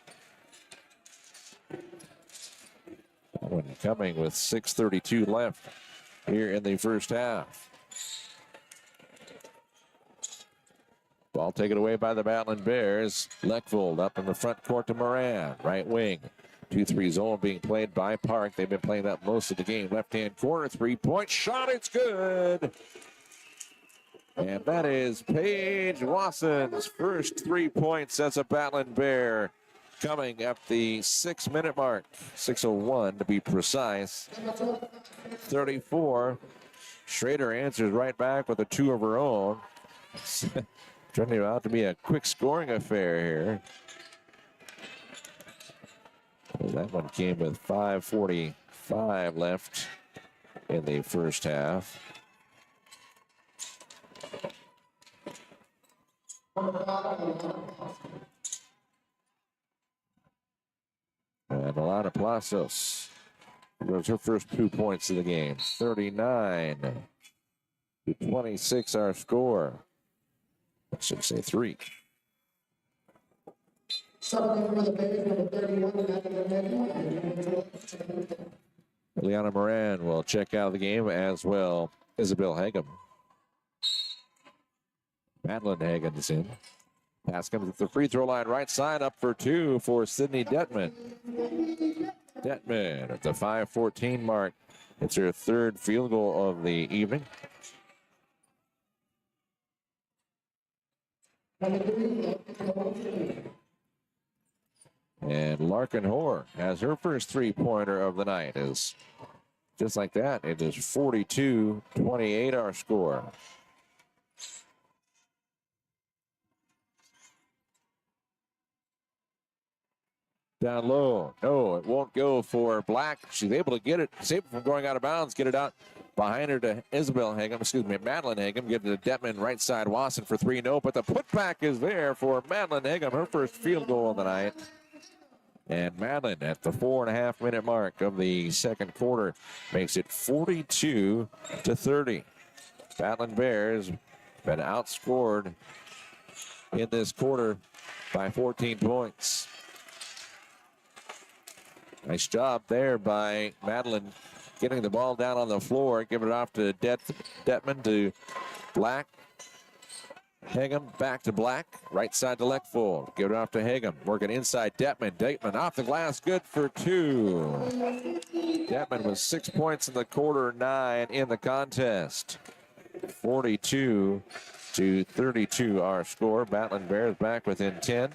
S2: When coming with 6:32 left here in the first half. Ball taken away by the Battlin Bears. Leckvold up in the front court to Moran. Right wing. 2-3 zone being played by Park. They've been playing that most of the game. Left-hand corner, three-point shot. It's good. And that is Paige Wasson's first 3 points as a Battlin Bear. Coming at the 6-minute mark, 6:01 to be precise. 34. Schrader answers right back with a two of her own. Turning out to be a quick scoring affair here. Well, that one came with 5:45 left in the first half. And Alana Palacios was her first 2 points of the game. 39-26 our score. I should say three. Liana Moran will check out of the game, as well Isabel Hagum. Madeline Hagen is in. Pass comes at the free throw line, right side, up for two for Sydney Detman. Detman at the 5:14 mark. It's her third field goal of the evening. And Larkin Hoare has her first three-pointer of the night. Is just like that. It is 42-28 our score. Down low. No, it won't go for Black. She's able to get it, save it from going out of bounds, get it out behind her to Isabel Hagum, Madeline Hagum, give it to Detman, right side, Wasson for three. No, but the putback is there for Madeline Hagum, her first field goal of the night. And Madeline at the 4.5-minute mark of the second quarter makes it 42-30. Battlin Bears been outscored in this quarter by 14 points. Nice job there by Madeline getting the ball down on the floor, giving it off to Detman to Black. Hagum back to Black, right side to Leckfold. Give it off to Hagum, working inside Detman. Detman off the glass, good for 2. Detman with 6 points in the quarter, 9 in the contest. 42-32 our score. Battlin Bears back within 10.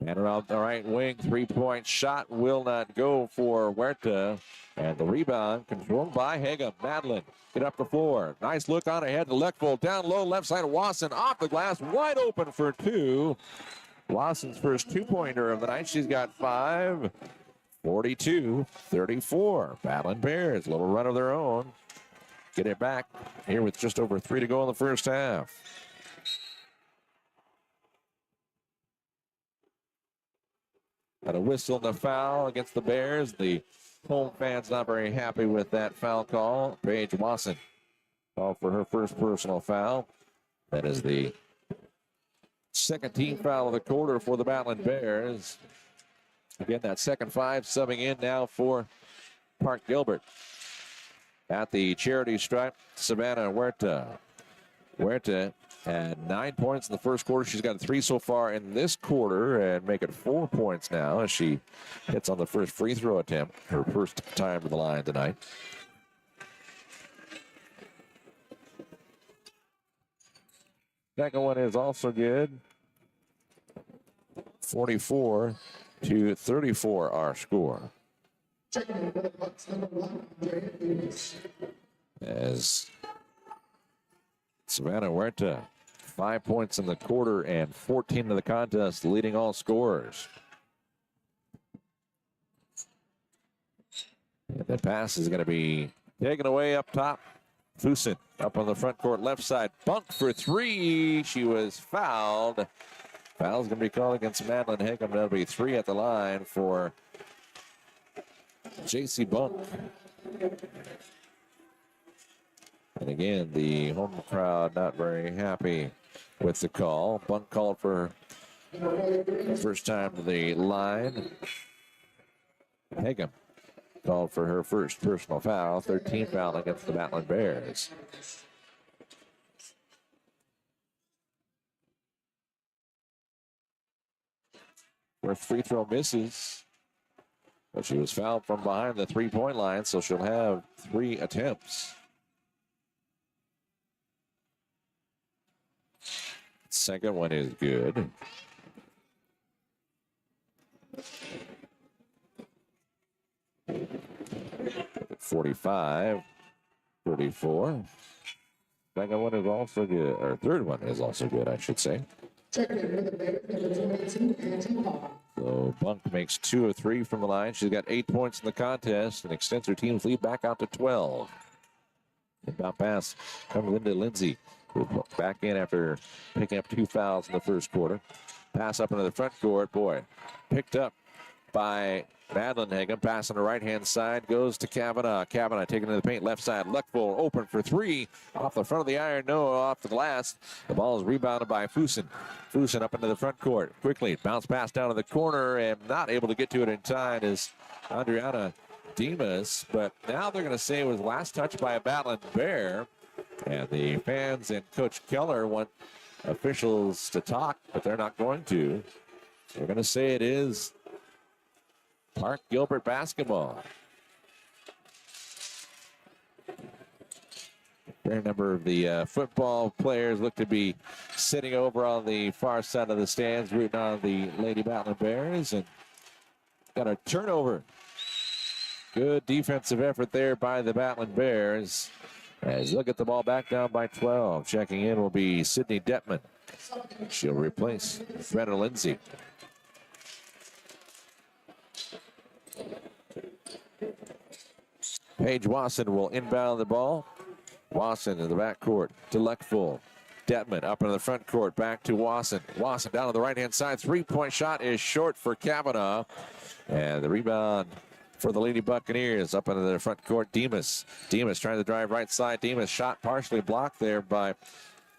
S2: And around the right wing, 3-point shot will not go for Huerta. And the rebound controlled by Hagum. Madeline get up the floor. Nice look on ahead to Leckfold. Down low, left side of Wasson. Off the glass, wide open for 2. Wasson's first 2-pointer of the night. She's got 5. 42-34. Battlin Bears, little run of their own. Get it back here with just over 3 to go in the first half. Got a whistle and a foul against the Bears. The home fans not very happy with that foul call. Paige Wasson called for her first personal foul. That is the second team foul of the quarter for the Battlin Bears. Again, that second 5 subbing in now for Park Gilbert. At the charity stripe, Savannah Huerta. Huerta had 9 points in the first quarter. She's got 3 so far in this quarter and make it 4 points now as she hits on the first free throw attempt. Her first time to the line tonight. Second one is also good. 44-34 our score. As Savannah Huerta, 5 points in the quarter and 14 in the contest, leading all scorers. And the pass is going to be taken away up top. Fusen up on the front court left side. Bunk for 3. She was fouled. Foul's going to be called against Madeline Hagum. That'll be 3 at the line for J.C. Bunk. And again, the home crowd not very happy with the call. Bunk called for first time to the line. Hagum called for her first personal foul. 13 foul against the Battlin Bears. First free throw misses. But she was fouled from behind the 3-point line, so she'll have 3 attempts. Second one is good. At 45-34. Second one is also good, or third one is also good, I should say. So Bunk makes 2 of 3 from the line. She's got 8 points in the contest and extends her team's lead back out to 12. Inbound pass comes into Lindsay. Back in after picking up 2 fouls in the first quarter. Pass up into the front court. Boy, picked up by Madeline Hagum. Pass on the right-hand side goes to Kavanaugh. Kavanaugh taking to the paint left side. Leckfold open for 3. Off the front of the iron. No, off the glass. The ball is rebounded by Fusen. Fusen up into the front court. Quickly bounce pass down to the corner and not able to get to it in time is Adriana Dimas. But now they're going to say it was last touch by a Battlin Bear. And the fans and Coach Keller want officials to talk, but they're not going to. They're going to say it is Park Gilbert basketball. A fair number of the football players look to be sitting over on the far side of the stands, rooting on the Lady Battlin Bears, and got a turnover. Good defensive effort there by the Battlin Bears. As they'll get the ball back down by 12. Checking in will be Sydney Detman. She'll replace Greta Lindsay. Paige Wasson will inbound the ball. Wasson in the backcourt to Leckfold. Detman up into the front court. Back to Wasson. Wasson down on the right-hand side. Three-point shot is short for Kavanaugh. And the rebound for the Lady Buccaneers up into the front court. Demas trying to drive right side. Demas shot partially blocked there by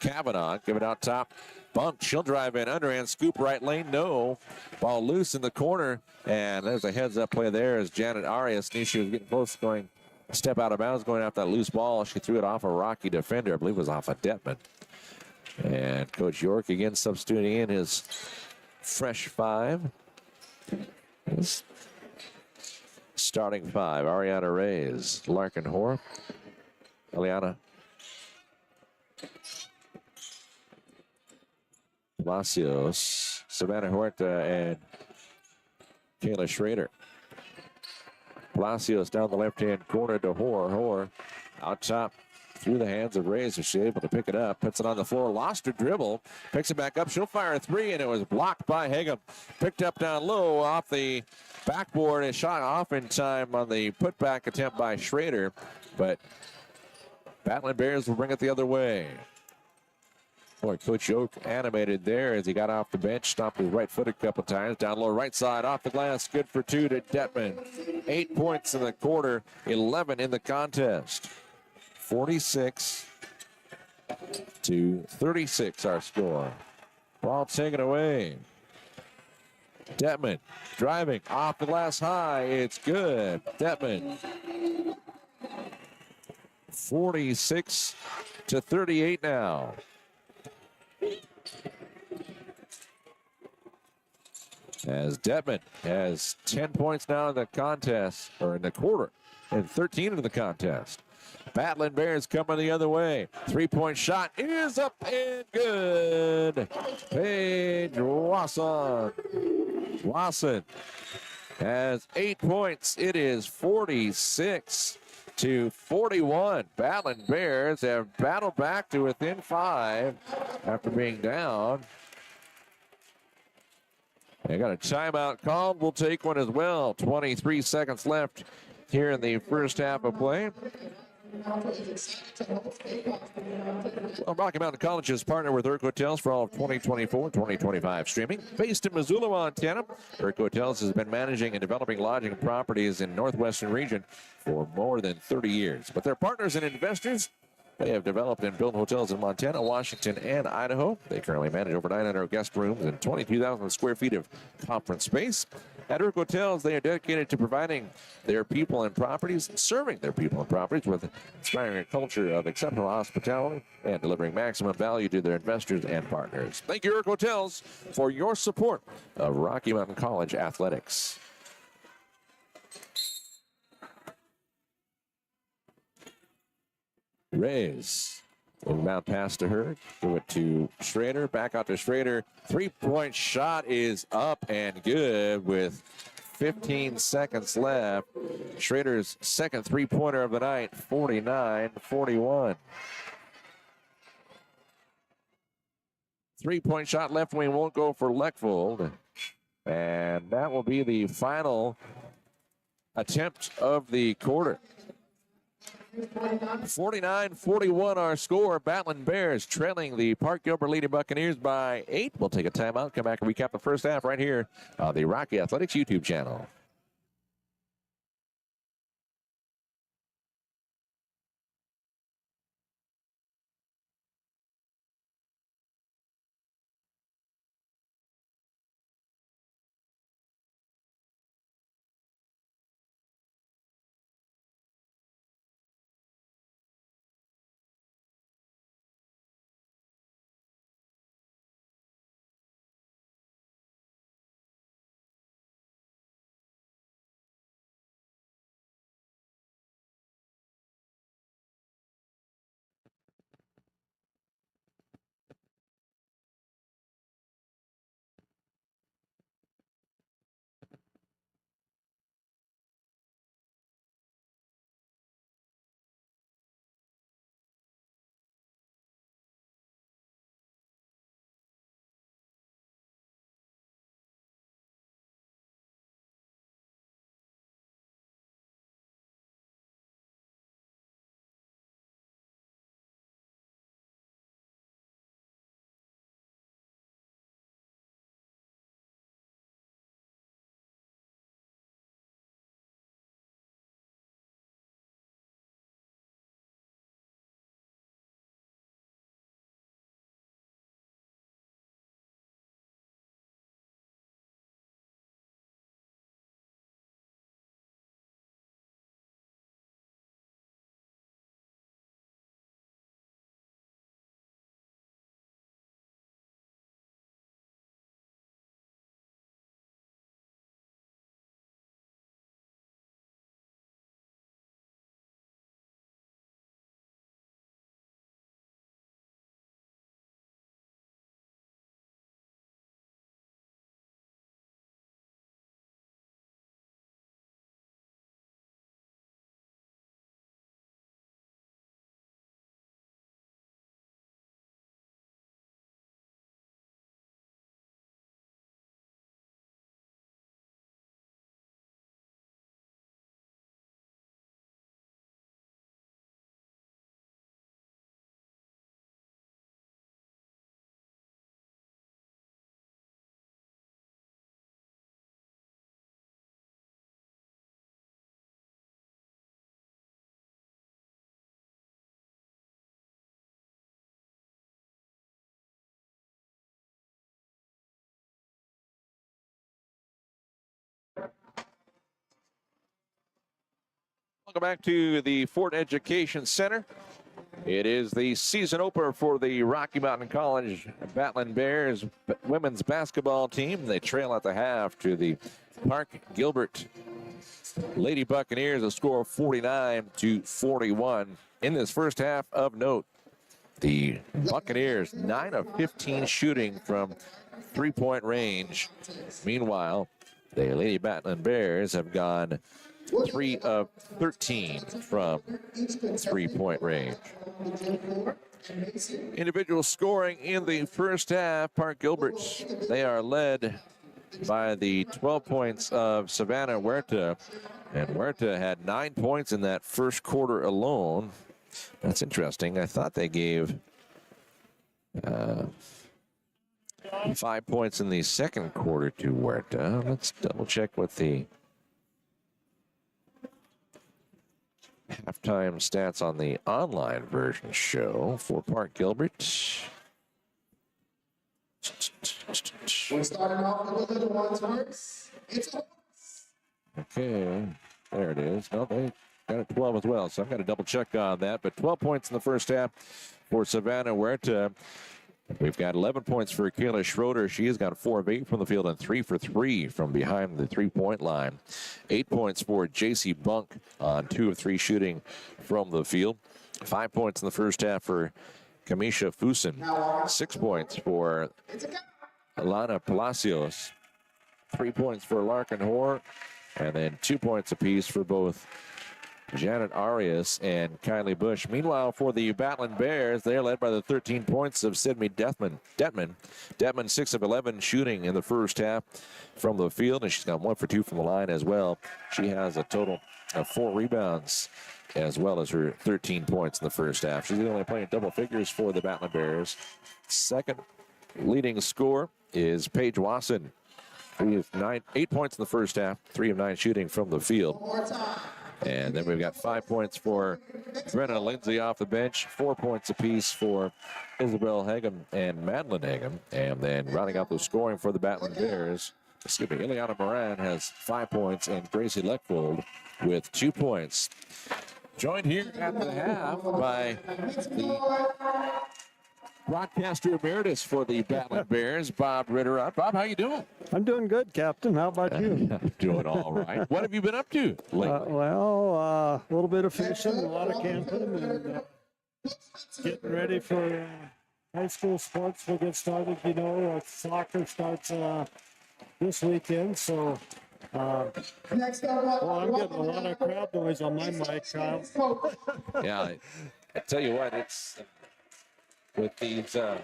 S2: Kavanaugh. Give it out top. Bunk. She'll drive in. Underhand scoop right lane. No. Ball loose in the corner. And there's a heads-up play there as Janet Arias knew she was getting close, going step out of bounds, going after that loose ball. She threw it off a Rocky defender. I believe it was off a Detman. And Coach York again substituting in his fresh five. His starting five. Ariana Reyes, Larkin Hoare, Eliana Palacios, Savannah Huerta, and Kayla Schrader. Palacios down the left-hand corner to Hoare. Hoare out top through the hands of Reyes. She's able to pick it up, puts it on the floor, lost her dribble, picks it back up. She'll fire a three, and it was blocked by Hagum. Picked up down low off the backboard and shot off in time on the putback attempt by Schrader, but Battlin Bears will bring it the other way. Boy, Coach Yoke animated there as he got off the bench, stomped his right foot a couple times. Down low, right side, off the glass, good for two to Detman. 8 points in the quarter, 11 in the contest. 46 to 36 our score. Ball taken away. Detman driving off the glass high. It's good. Detman. 46 to 38 now. As Detman has 10 points now in the contest, or in the quarter, and 13 in the contest. Battlin Bears coming the other way. Three-point shot is up and good. Paige Wasson. Wasson has 8 points. It is 46 to 41. Battlin Bears have battled back to within 5 after being down. They got a timeout called. We'll take one as well. 23 seconds left here in the first half of play. Well, Rocky Mountain College is partnered with Urk Hotels for all of 2024-2025 streaming. Based in Missoula, Montana, Urk Hotels has been managing and developing lodging properties in northwestern region for more than 30 years. But their partners and investors, they have developed and built hotels in Montana, Washington, and Idaho. They currently manage over 900 guest rooms and 22,000 square feet of conference space. At Urk Hotels, they are dedicated to providing their people and properties, serving their people and properties with inspiring a culture of exceptional hospitality and delivering maximum value to their investors and partners. Thank you, Urk Hotels, for your support of Rocky Mountain College athletics. Reyes. Inbound pass to her. Give it to Schrader. Back out to Schrader. Three-point shot is up and good with 15 seconds left. Schrader's second three-pointer of the night, 49-41. Three-point shot left wing won't go for Leckvold. And that will be the final attempt of the quarter. 49-41 our score. Battlin Bears trailing the Park Gilbert Lady Buccaneers by 8. We'll take a timeout, come back and recap the first half right here on the Rocky Athletics YouTube channel. Welcome back to the Fortin Education Center. It is the season opener for the Rocky Mountain College Battlin Bears women's basketball team. They trail at the half to the Park Gilbert Lady Buccaneers, a score of 49-41. In this first half, of note, the Buccaneers 9 of 15 shooting from three-point range. Meanwhile, the Lady Battlin Bears have gone 3 of 13 from three-point range. Individual scoring in the first half, Park Gilbert, they are led by the 12 points of Savannah Huerta. And Huerta had 9 points in that first quarter alone. That's interesting. I thought they gave 5 points in the second quarter to Huerta. Let's double check what the halftime stats on the online version show for Park Gilbert.
S5: We're starting off with the little ones first. It's
S2: Okay, there it is. No, they got a 12 as well, so I've got to double check on that. But 12 points in the first half for Savannah Huerta. We've got 11 points for Kayla Schroeder. She has got 4 of 8 from the field and 3 for 3 from behind the three-point line. 8 points for JC Bunk on 2 of 3 shooting from the field. 5 points in the first half for Kamisha Fusen. 6 points for Alana Palacios. 3 points for Larkin Hoare. And then 2 points apiece for both Janet Arias and Kylie Bush. Meanwhile, for the Battlin Bears, they're led by the 13 points of Sydney Detman. Detman 6 of 11 shooting in the first half from the field, and she's got 1 for 2 from the line as well. She has a total of 4 rebounds as well as her 13 points in the first half. She's only playing double figures for the Battlin Bears. Second leading scorer is Paige Wasson. 8 points in the first half, 3 of 9 shooting from the field. And then we've got 5 points for Brenna Lindsay off the bench, 4 points apiece for Isabel Hagem and Madeline Hagem. And then rounding out the scoring for the Battlin Bears, Ileana Moran has 5 points and Gracie Leckfold with 2 points. Joined here at the half by the broadcaster emeritus for the Battlin Bears, Bob Ritter. Bob, how you doing?
S7: I'm doing good, Captain. How about you?
S2: I'm doing all right. What have you been up to lately?
S7: A little bit of fishing, a lot of camping, and getting ready for high school sports will get started. You know, soccer starts this weekend, so I'm getting a lot of crowd noise on my mic, Kyle.
S2: Yeah, I tell you what, it's with these the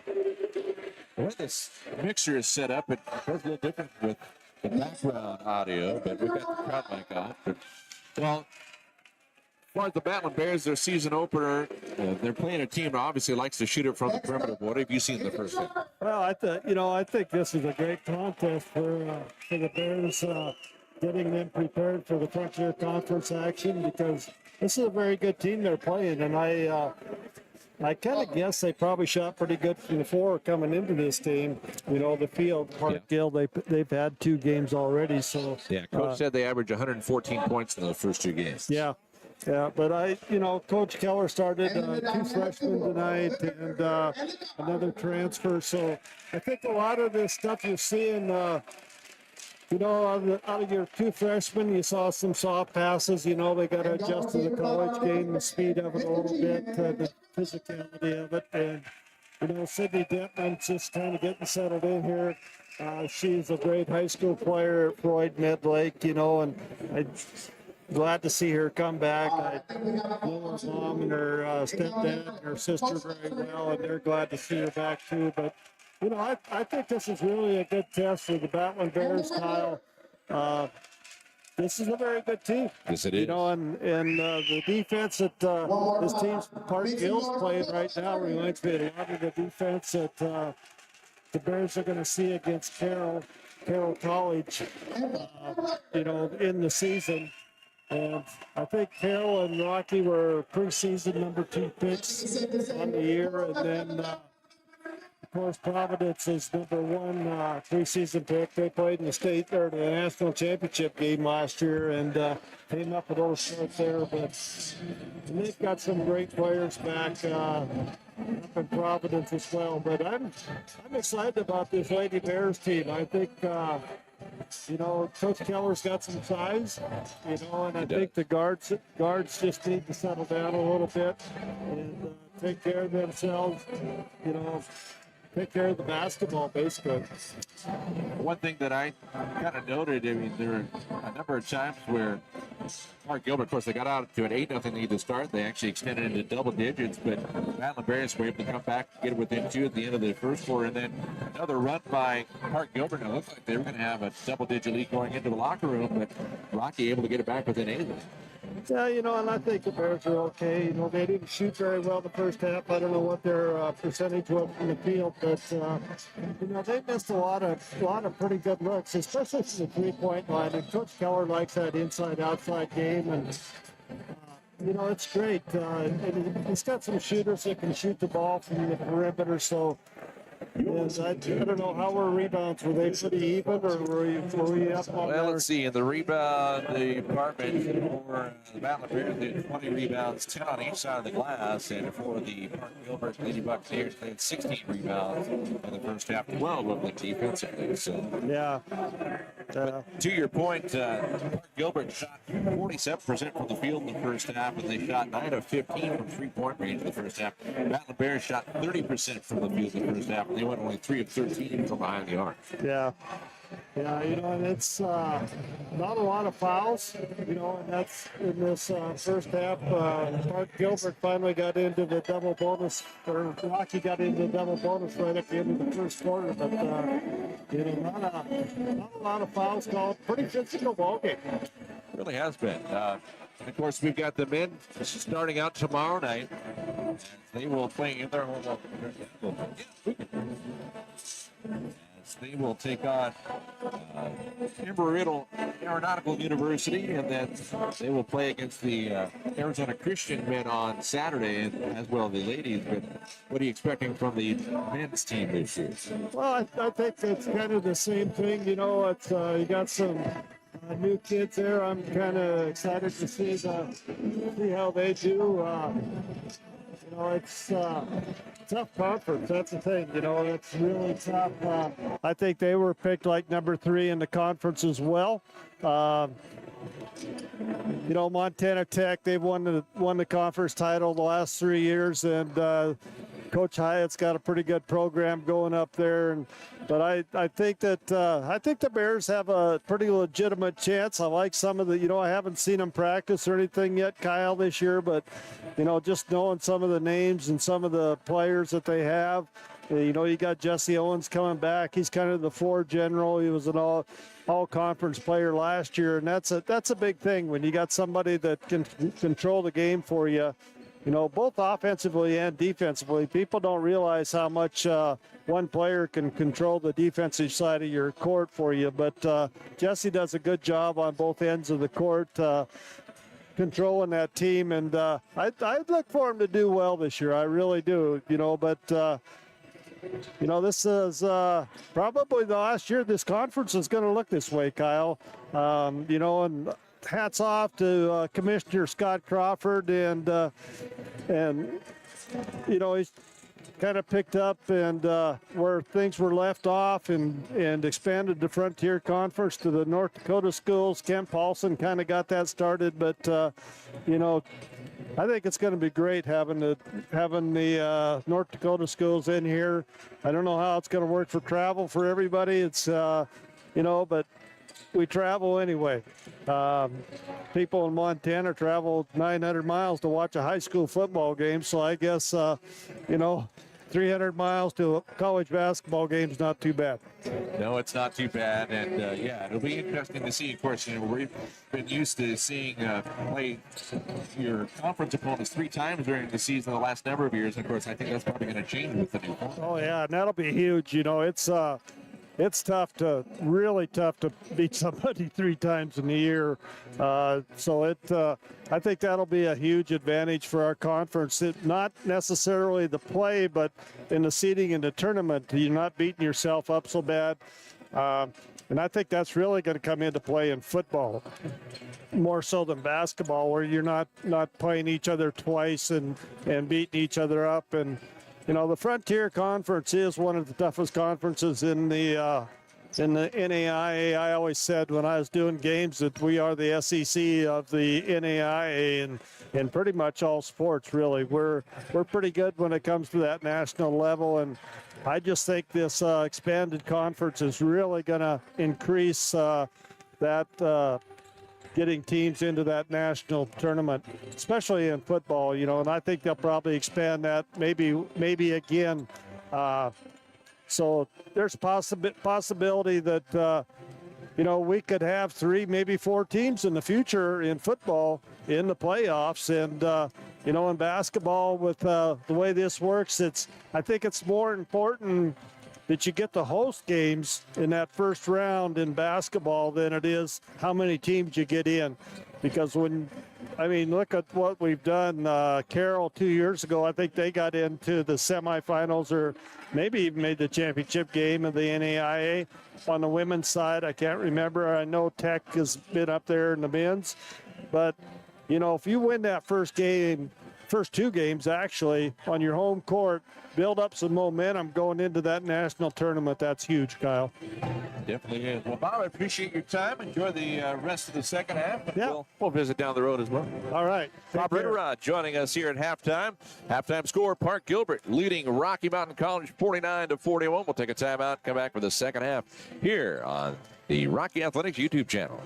S2: way this mixer is set up, it goes a little different with the background audio, but we've got the crowd mic on. But, well, as far as the Battlin Bears, their season opener, they're playing a team that obviously likes to shoot it from the perimeter. What have you seen in the first game?
S7: Well, I think this is a great contest for the Bears, getting them prepared for the Frontier Conference action, because this is a very good team they're playing, and I kind of guess they probably shot pretty good from the floor coming into this team. You know, the field, Park Gill, they've had 2 games already. So
S2: yeah, Coach said they averaged 114 points in those first 2 games.
S7: Yeah, but Coach Keller started 2 freshmen tonight and another transfer. So I think a lot of this stuff you're seeing, out of your 2 freshmen, you saw some soft passes. They got to adjust to the college game, the speed of it a little bit, the physicality of it. And, Sydney Detman's just kind of getting settled in here. She's a great high school player at Floyd Mid-Lake, and I'm glad to see her come back. I know her mom and her stepdad and her sister very well, and they're glad to see her back too. But I think this is really a good test for the Battlin Bears, Kyle. This is a very good team.
S2: Yes, it is.
S7: And the defense that this team's Park Gill's playing right now reminds me a lot of the defense that the Bears are going to see against Carroll College, in the season. And I think Carroll and Rocky were preseason number 2 picks on the year, and then Of course, Providence is number one preseason pick. They played in the state or the national championship game last year and came up a little short there. But and they've got some great players back up in Providence as well. But I'm excited about this Lady Bears team. I think. Coach Keller's got some size, and I think the guards just need to settle down a little bit and take care of themselves, take care of the basketball, basically.
S2: One thing that I kind of noted, I mean, there were a number of times where Park Gilbert, of course, they got out to an 8-0 lead to start. They actually extended into double digits, but Battlin Bears were able to come back and get it within 2 at the end of the first quarter. And then another run by Park Gilbert. It looked like they were going to have a double-digit lead going into the locker room, but Rocky able to get it back within 8.
S7: Yeah, and I think the Bears are okay. They didn't shoot very well the first half. I don't know what their percentage was from the field, but they missed a lot of pretty good looks, especially from the three-point line. And Coach Keller likes that inside-outside game, and it's great. And he's got some shooters that can shoot the ball from the perimeter. So. Yes, I don't know how were rebounds. Were they pretty even, or were we up on
S2: Well, let's see. In the rebound department for the Battlin Bears, they had 20 rebounds, 10 on each side of the glass. And for the Park Gilbert Lady Buccaneers, they had 16 rebounds in the first half, 12 of them defensively. So,
S7: yeah.
S2: To your point, Park Gilbert shot 47% from the field in the first half, and they shot 9 of 15 from three-point range in the first half. Battlin Bears shot 30% from the field in the first half, and they went only 3 of 13 from behind the arc.
S7: Yeah. Yeah, and it's not a lot of fouls, and that's in this first half. Park Gilbert finally got into the double bonus, or Rocky got into the double bonus right at the end of the first quarter, but, not a lot of fouls called. Pretty physical ball game.
S2: Really has been. Of course, we've got the men starting out tomorrow night. They will play in their home. They will take on Embry-Riddle Aeronautical University, and then they will play against the Arizona Christian men on Saturday, and as well the ladies. But what are you expecting from the men's team this year?
S7: Well, I think it's kind of the same thing. It's you got some new kids there. I'm kind of excited to see how they do. It's tough conference. That's the thing. It's really tough. I think they were picked like number 3 in the conference as well. Montana Tech, they've won the conference title the last 3 years, and Coach Hyatt's got a pretty good program going up there. But I think that the Bears have a pretty legitimate chance. I like some of the, I haven't seen them practice or anything yet, Kyle, this year, but just knowing some of the names and some of the players that they have. You got Jesse Owens coming back. He's kind of the floor general. He was an all-conference player last year, and that's a big thing when you got somebody that can control the game for you. Both offensively and defensively. People don't realize how much one player can control the defensive side of your court for you. But Jesse does a good job on both ends of the court, controlling that team. And I look for him to do well this year. I really do, But, this is probably the last year this conference is going to look this way, Kyle. And hats off to Commissioner Scott Crawford, and he's kind of picked up and where things were left off and expanded the Frontier Conference to the North Dakota schools. Ken Paulson kind of got that started, but I think it's going to be great having the North Dakota schools in here. I don't know how it's going to work for travel for everybody. It's but we travel anyway. People in Montana travel 900 miles to watch a high school football game, so I guess 300 miles to a college basketball game is not too bad.
S2: No, it's not too bad, and it'll be interesting to see. Of course, we've been used to seeing play your conference opponents 3 times during the season the last number of years. Of course, I think that's probably going to change with the new format.
S7: Oh yeah, and that'll be huge. It's it's really tough to beat somebody 3 times in a year. So I think that'll be a huge advantage for our conference. Not necessarily the play, but in the seeding in the tournament, you're not beating yourself up so bad. And I think that's really going to come into play in football, more so than basketball, where you're not playing each other twice and beating each other up. And the Frontier Conference is one of the toughest conferences in the NAIA. I always said when I was doing games that we are the SEC of the NAIA and in pretty much all sports, really. We're pretty good when it comes to that national level, and I just think this expanded conference is really going to increase that getting teams into that national tournament, especially in football, and I think they'll probably expand that maybe again. So there's possibility that, we could have 3, maybe 4 teams in the future in football in the playoffs. And, in basketball with the way this works, I think it's more important that you get the host games in that first round in basketball than it is how many teams you get in. Because look at what we've done. Carroll 2 years ago, I think they got into the semifinals or maybe even made the championship game of the NAIA. On the women's side, I can't remember. I know Tech has been up there in the men's. But, if you win that first 2 games actually on your home court, build up some momentum going into that national tournament. That's huge, Kyle.
S2: Definitely is. Well, Bob, I appreciate your time. Enjoy the rest of the second half.
S7: Yeah.
S2: We'll visit down the road as well.
S7: All right.
S2: Bob Ritterod joining us here at halftime. Halftime score, Park Gilbert leading Rocky Mountain College 49-41. We'll take a timeout, come back for the second half here on the Rocky Athletics YouTube channel.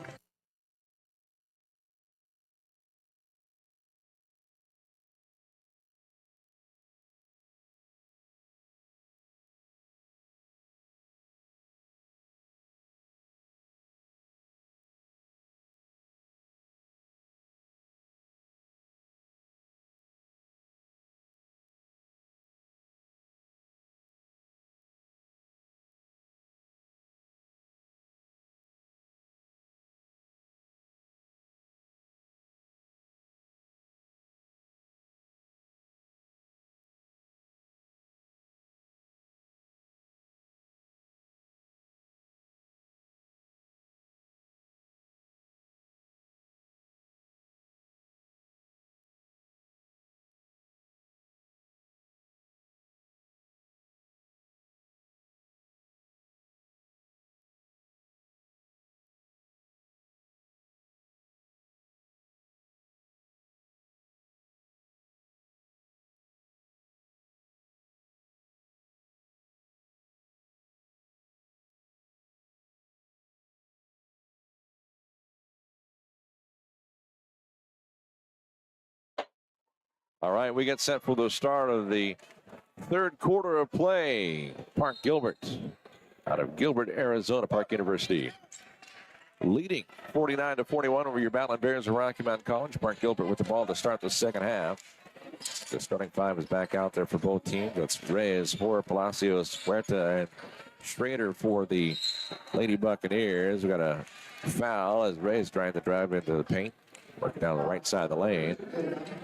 S2: All right, we get set for the start of the third quarter of play. Park Gilbert out of Gilbert, Arizona, Park University. Leading 49-41 over your Battlin Bears of Rocky Mountain College. Park Gilbert with the ball to start the second half. The starting 5 is back out there for both teams. That's Reyes, Hoare, Palacios, Huerta, and Schrader for the Lady Buccaneers. We got a foul as Reyes trying to drive into the paint. Working down the right side of the lane.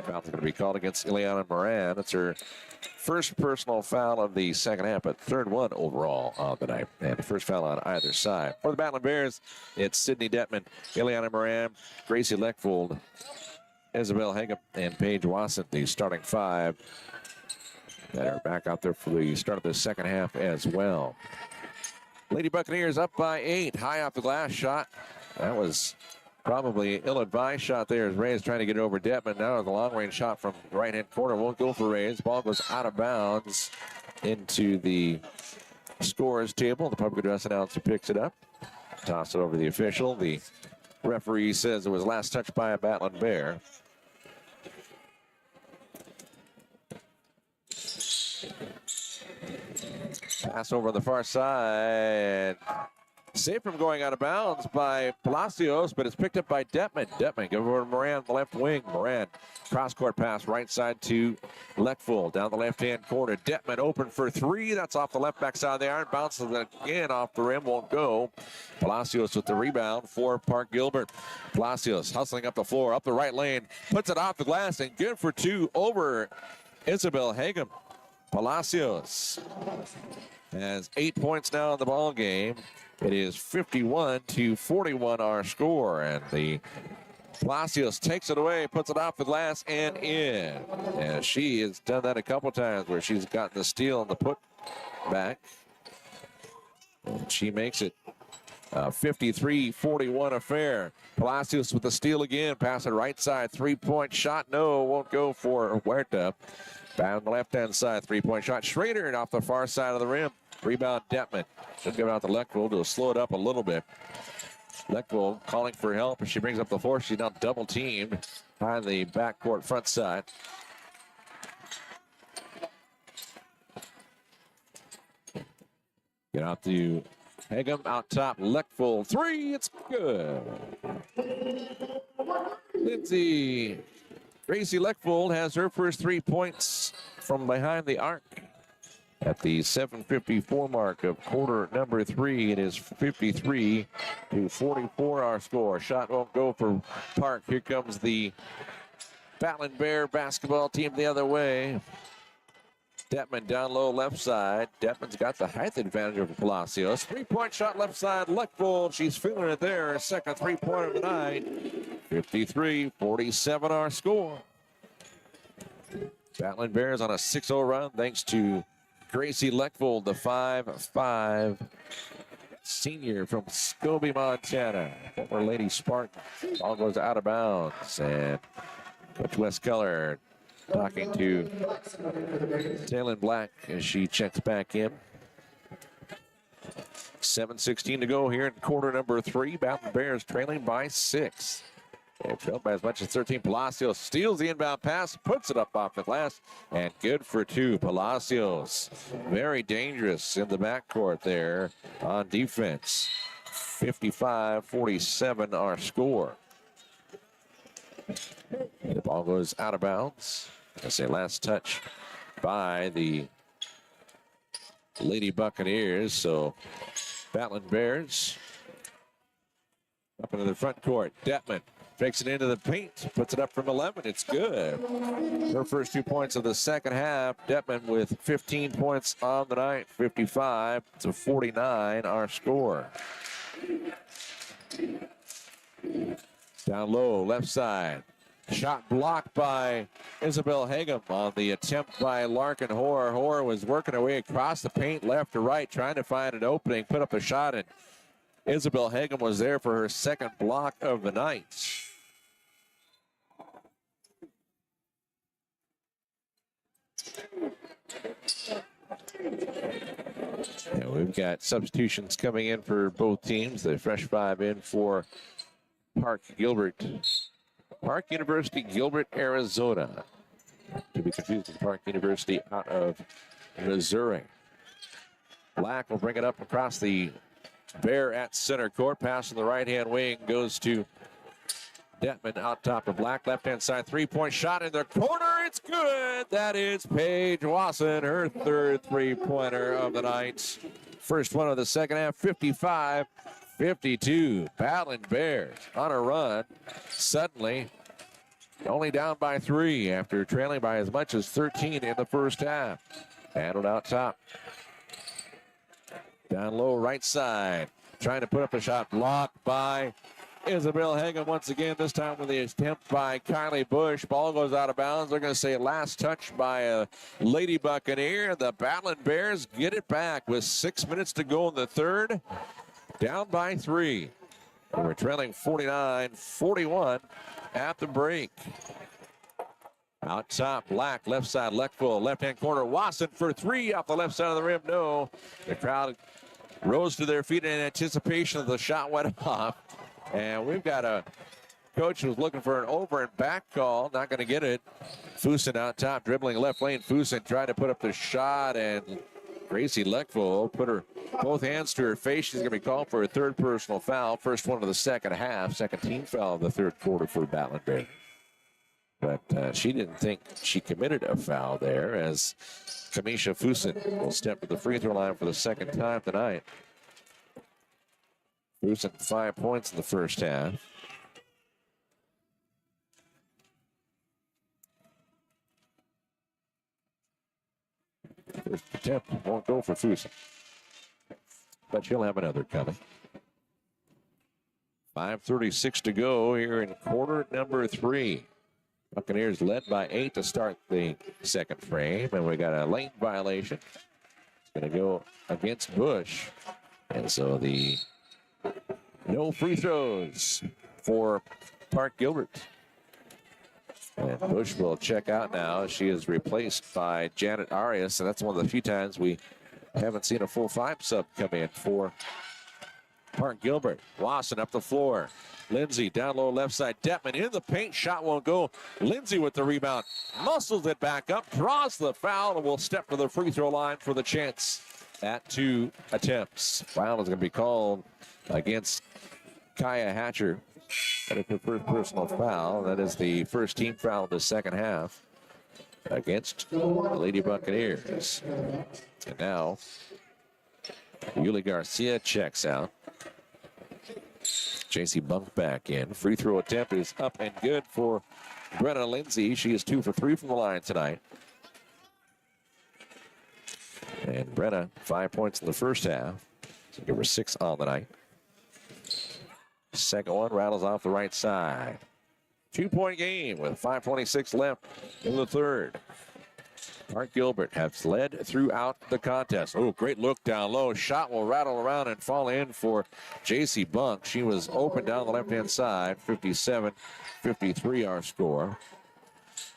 S2: Foul's going to be called against Ileana Moran. That's her first personal foul of the second half, but third one overall on the night. And the first foul on either side. For the Battlin Bears, it's Sydney Detman, Ileana Moran, Gracie Leckfold, Isabel Hagem, and Paige Wasson, the starting 5 that are back out there for the start of the second half as well. Lady Buccaneers up by 8. High off the glass shot. That was probably ill-advised shot there as Reyes trying to get it over Detman. Now the long-range shot from the right-hand corner won't go for Reyes. Ball goes out of bounds into the scorer's table. The public address announcer picks it up. Toss it over to the official. The referee says it was last touched by a Battlin Bear. Pass over on the far side. Saved from going out of bounds by Palacios, but it's picked up by Detman. Detman give over to Moran, the left wing. Moran, cross-court pass right side to Leckfull. Down the left-hand corner. Detman open for three. That's off the left back side of the iron. Bounces again off the rim. Won't go. Palacios with the rebound for Park Gilbert. Palacios hustling up the floor, up the right lane. Puts it off the glass and good for two over Isabel Hagum. Palacios has 8 points now in the ball game. It is 51-41 our score, and the Palacios takes it away, puts it off the glass and in. And she has done that a couple times where she's gotten the steal and the put back. And she makes it 53-41 affair. Palacios with the steal again, pass it right side, three-point shot, no, won't go for Huerta. Down the left-hand side, three-point shot. Schrader off the far side of the rim. Rebound, Detman. Should give it out to Leckfull to slow it up a little bit. Leckfull calling for help as she brings up the floor. She's now double-teamed behind the backcourt front side. Get out to Hagum, out top, Leckfull. Three, it's good. Lindsay Gracie Leckfull has her first 3 points from behind the arc. At the 7:54 mark of quarter number 3, it is 53-44 our score. Shot won't go for Park. Here comes the Battlin Bear basketball team the other way. Detman down low left side. Detman's got the height advantage over Palacios. Three-point shot left side. Leckfull, she's feeling it there. Second three-pointer of the night. 53-47 our score. Battlin Bears on a 6-0 run thanks to Gracie Leckfull, the 5'5" senior from Scobie, Montana. Former Lady Spartan. Ball goes out of bounds. And Coach Wes Keller talking to Taylin Black as she checks back in. 7:16 to go here in quarter number 3. Battlin Bears trailing by 6. And trailed by as much as 13. Palacios steals the inbound pass, puts it up off the glass, and good for two. Palacios, very dangerous in the backcourt there on defense. 55-47 our score. The ball goes out of bounds. That's a last touch by the Lady Buccaneers. So Battlin Bears up into the front court. Detman takes it into the paint, puts it up from 11. It's good. Her first 2 points of the second half. Detman with 15 points on the night. 55-49 our score. Down low, left side. Shot blocked by Isabel Hagum on the attempt by Larkin Hoare. Hoare was working her way across the paint, left to right, trying to find an opening, put up a shot, and Isabel Hagum was there for her second block of the night. And we've got substitutions coming in for both teams. The fresh 5 in for Park University-Gilbert, Arizona. To be confused with Park University out of Missouri. Black will bring it up across the Bear at center court. Pass in the right-hand wing goes to Detman out top of Black. Left-hand side three-point shot in the corner. It's good. That is Paige Wasson, her third three-pointer of the night. First one of the second half, 55-52. Battlin Bears on a run. Suddenly only down by 3 after trailing by as much as 13 in the first half. Handled out top. Down low right side. Trying to put up a shot. Blocked by Isabel Hagum once again. This time with the attempt by Kylie Bush. Ball goes out of bounds. They're going to say last touch by a Lady Buccaneer. The Battlin Bears get it back with 6 minutes to go in the third. Down by 3. We're trailing 49-41 at the break. Out top, Black, left side, Leckfull, left-hand corner, Wasson for 3 off the left side of the rim. No, the crowd rose to their feet in anticipation of the shot went off. And we've got a coach who's looking for an over and back call, not going to get it. Fusen out top, dribbling left lane. Fusen tried to put up the shot and Gracie Leckville put her both hands to her face. She's going to be called for a third personal foul. First one of the second half. Second team foul of the third quarter for Battlin Bears. But she didn't think she committed a foul there, as Kamisha Fusen will step to the free throw line for the second time tonight. Fusen 5 points in the first half. First attempt won't go for Fusen, but she'll have another coming. 5:36 to go here in quarter number 3. Buccaneers led by 8 to start the second frame, and we got a lane violation. It's going to go against Bush, and so the no free throws for Park Gilbert. And Bush will check out now. She is replaced by Janet Arias, and that's one of the few times we haven't seen a full 5 sub come in for Park Gilbert. Lawson up the floor. Lindsay down low left side. Detman in the paint. Shot won't go. Lindsay with the rebound. Muscles it back up. Draws the foul and will step to the free throw line for the chance at 2 attempts. Foul is going to be called against Kaya Hatcher. That is her first personal foul. That is the first team foul of the second half against the Lady Buccaneers. And now, Yuli Garcia checks out. JC Bunk back in. Free throw attempt is up and good for Brenna Lindsay. She is 2 for 3 from the line tonight. And Brenna, 5 points in the first half. So give her 6 on the night. Second one rattles off the right side. 2-point game with 5:26 left in the third. Park Gilbert has led throughout the contest. Oh, great look down low. Shot will rattle around and fall in for J.C. Bunk. She was open down the left-hand side. 57-53 our score.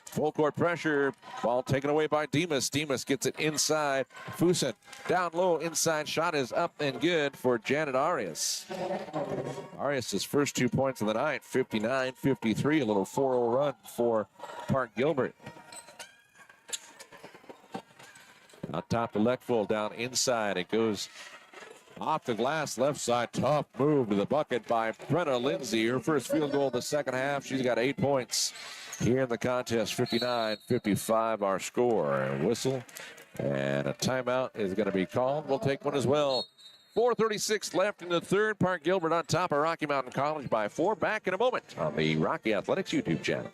S2: Full court pressure. Ball taken away by Demas. Demas gets it inside. Fusen down low. Inside shot is up and good for Janet Arias. Arias' first 2 points of the night. 59-53. A little 4-0 run for Park Gilbert. On top of Leckville, down inside. It goes off the glass, left side. Tough move to the bucket by Brenna Lindsay. Her first field goal of the second half. She's got 8 points here in the contest. 59-55 our score. A whistle and a timeout is going to be called. We'll take one as well. 4:36 left in the third. Park Gilbert on top of Rocky Mountain College by 4. Back in a moment on the Rocky Athletics YouTube channel.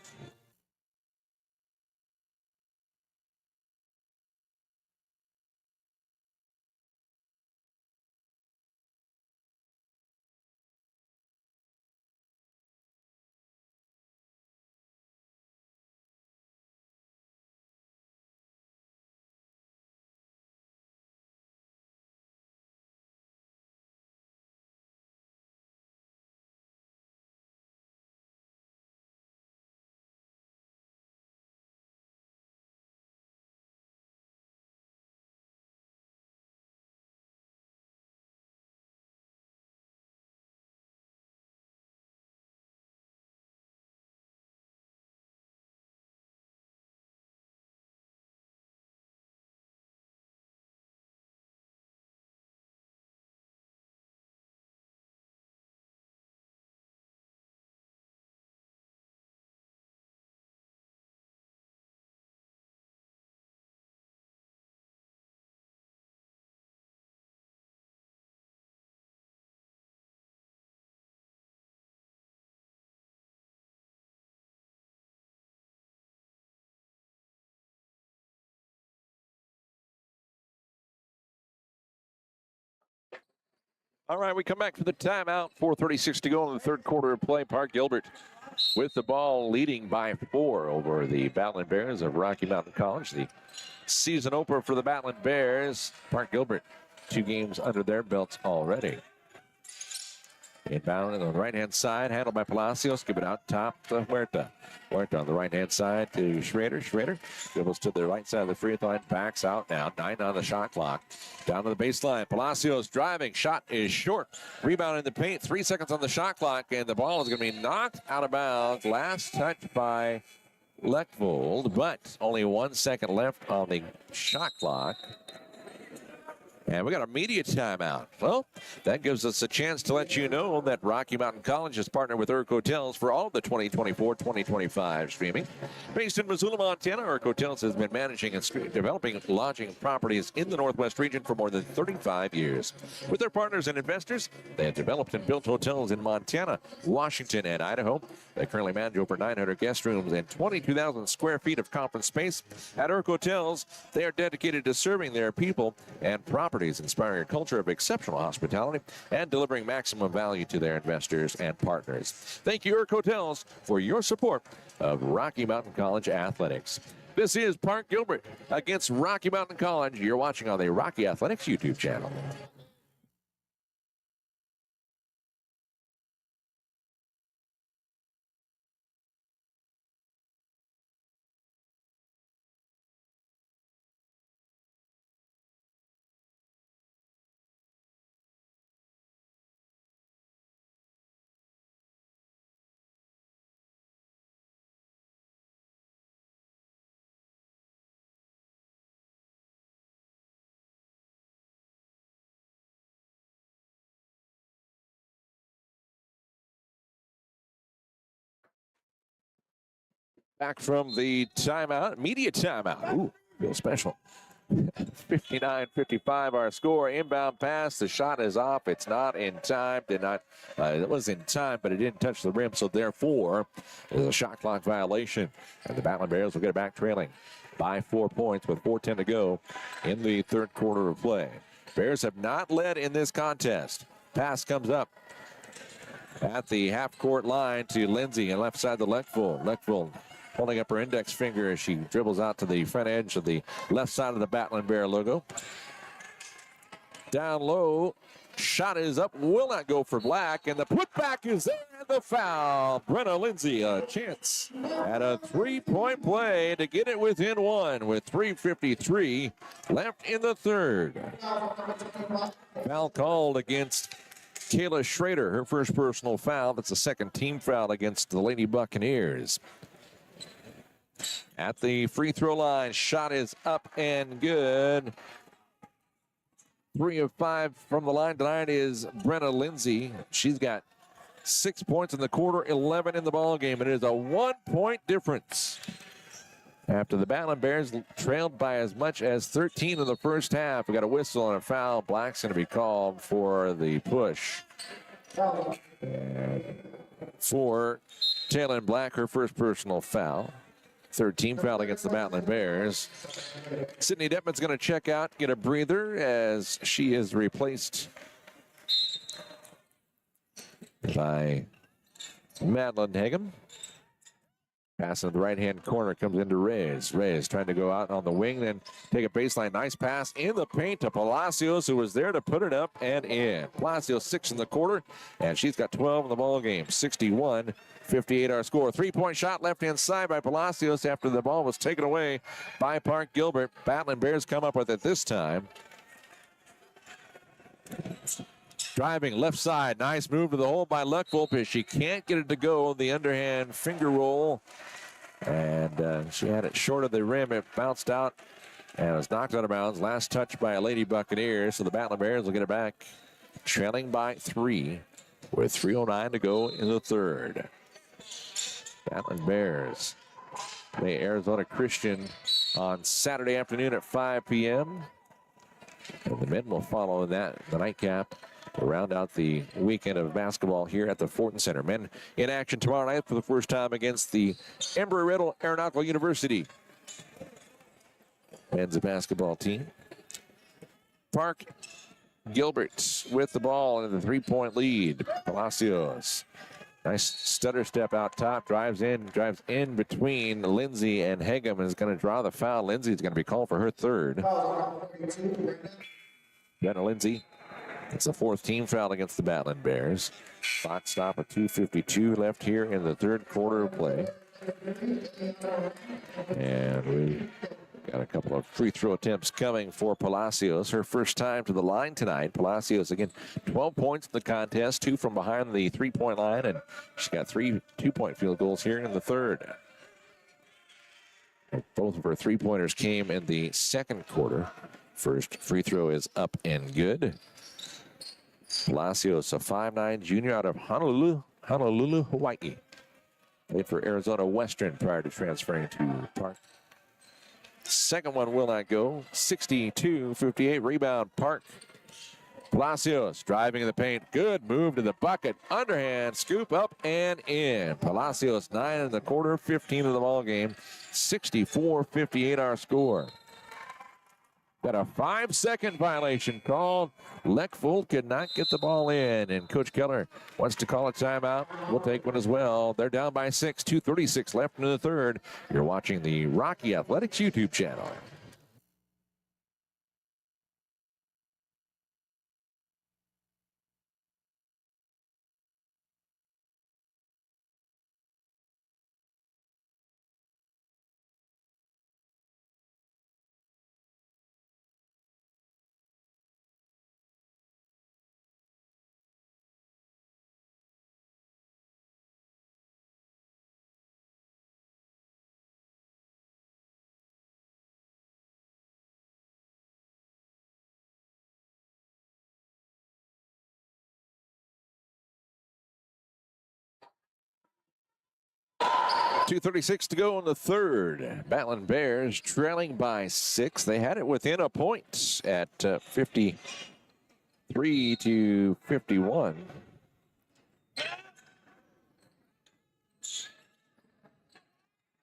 S2: All right, we come back for the timeout. 4:36 to go in the third quarter of play. Park Gilbert with the ball, leading by 4 over the Battlin Bears of Rocky Mountain College. The season opener for the Battlin Bears. Park Gilbert, 2 games under their belts already. Inbound on the right-hand side, handled by Palacios. Give it out top to Huerta. Huerta on the right-hand side to Schrader. Schrader dribbles to the right side of the free throw line. Backs out now. 9 on the shot clock. Down to the baseline. Palacios driving. Shot is short. Rebound in the paint. 3 seconds on the shot clock. And the ball is going to be knocked out of bounds. Last touch by Leckvold. But only 1 second left on the shot clock. And we got a media timeout. Well, that gives us a chance to let you know that Rocky Mountain College has partnered with Urk Hotels for all of the 2024-2025 streaming. Based in Missoula, Montana, Urk Hotels has been managing and developing lodging properties in the Northwest region for more than 35 years. With their partners and investors, they have developed and built hotels in Montana, Washington, and Idaho. They currently manage over 900 guest rooms and 22,000 square feet of conference space. At Urk Hotels, they are dedicated to serving their people and properties, inspiring a culture of exceptional hospitality and delivering maximum value to their investors and partners. Thank you, Urk Hotels, for your support of Rocky Mountain College athletics. This is Park Gilbert against Rocky Mountain College. You're watching on the Rocky Athletics YouTube channel. Back from the timeout, media timeout. Ooh, real special. 59-55 our score. Inbound pass. The shot is off. It's not in time. It was in time, but it didn't touch the rim. So therefore, there's a shot clock violation. And the Battlin Bears will get it back trailing by 4 points with 4:10 to go in the third quarter of play. Bears have not led in this contest. Pass comes up at the half-court line to Lindsay and left side to Leckville. Leckville holding up her index finger as she dribbles out to the front edge of the left side of the Battlin Bear logo. Down low, shot is up, will not go for Black, and the putback is there, and the foul. Brenna Lindsay, a chance at a three-point play to get it within one with 3:53 left in the third. Foul called against Kayla Schrader, her first personal foul. That's a second team foul against the Lady Buccaneers. At the free throw line, shot is up and good. 3 of 5 from the line tonight is Brenna Lindsay. She's got 6 points in the quarter, 11 in the ball game. It is a 1-point difference. After the Battlin Bears trailed by as much as 13 in the first half, we got a whistle and a foul. Black's going to be called for the push. For Taylor Black, her first personal foul. Third team foul against the Battlin Bears. Sydney Detman's going to check out, get a breather as she is replaced by Madeline Hagem. Pass in the right-hand corner comes into Reyes. Reyes trying to go out on the wing, then take a baseline. Nice pass in the paint to Palacios, who was there to put it up and in. Palacios 6 in the quarter, and she's got 12 in the ball game. 61-58 our score. Three-point shot left-hand side by Palacios after the ball was taken away by Park Gilbert. Battlin Bears come up with it this time. Driving left side, nice move to the hole by Leckville, but she can't get it to go. The underhand finger roll, and she had it short of the rim. It bounced out and was knocked out of bounds. Last touch by a Lady Buccaneer, so the Battlin Bears will get it back, trailing by 3 with 3:09 to go in the third. Battlin Bears play Arizona Christian on Saturday afternoon at 5 p.m. And the men will follow that, the nightcap, to round out the weekend of basketball here at the Fortin Center. Men in action tomorrow night for the first time against the Embry-Riddle Aeronautical University men's basketball team. Park Gilbert with the ball in the three-point lead. Palacios, nice stutter step out top, drives in between Lindsay and Hagem, and is going to draw the foul. Lindsay is going to be called for her third. Brenna Lindsay. It's the fourth team foul against the Battlin Bears. Clock stop at 2:52 left here in the third quarter of play. And we got a couple of free throw attempts coming for Palacios. Her first time to the line tonight. Palacios, again, 12 points in the contest, 2 from behind the three-point line, and she's got 3 two-point field goals here in the third. Both of her three-pointers came in the second quarter. First free throw is up and good. Palacios, a 5'9" junior out of Honolulu, Hawaii. Played for Arizona Western prior to transferring to Park. Second one will not go. 62-58. Rebound, Park. Palacios driving in the paint. Good move to the bucket. Underhand scoop up and in. Palacios 9 in the quarter, 15 in the ball game. 64-58 our score. Got a 5-second violation called. Leckvold could not get the ball in, and Coach Keller wants to call a timeout. We'll take one as well. They're down by 6, 2:36 left in the third. You're watching the Rocky Athletics YouTube channel. .236 to go in the third. Battlin Bears trailing by 6. They had it within a point at 53-51.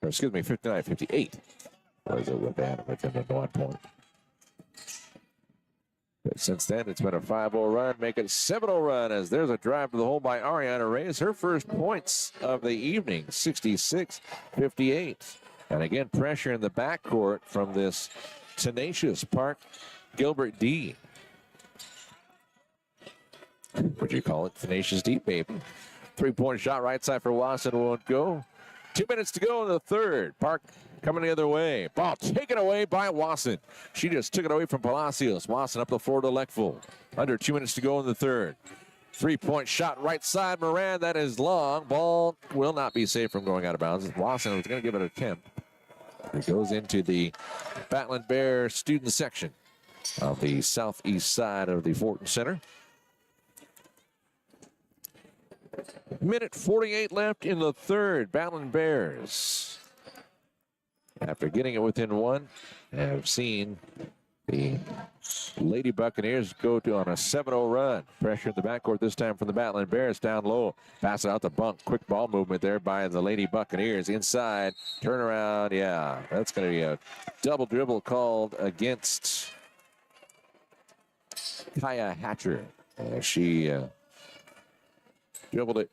S2: Or excuse me, 59-58. Was it with that within the 1 point? But since then, it's been a 5-0 run, make it a 7-0 run as there's a drive to the hole by Ariana Reyes. Her first points of the evening, 66-58. And again, pressure in the backcourt from this tenacious Park Gilbert D. What you call it? Tenacious D, baby. 3-point shot right side for Wasson won't go. 2 minutes to go in the third. Park coming the other way. Ball taken away by Wasson. She just took it away from Palacios. Wasson up the floor to Leckvold. Under 2 minutes to go in the third. 3-point shot right side. Moran, that is long. Ball will not be safe from going out of bounds. Wasson was going to give it an attempt. It goes into the Battlin Bears student section of the southeast side of the Fortin Center. Minute 48 left in the third. Battlin Bears, after getting it within 1, have seen the Lady Buccaneers go on a 7-0 run. Pressure in the backcourt this time from the Battlin Bears. Down low. Pass it out to Bunk. Quick ball movement there by the Lady Buccaneers. Inside. Turnaround. Yeah, that's going to be a double dribble called against Kaya Hatcher. She dribbled it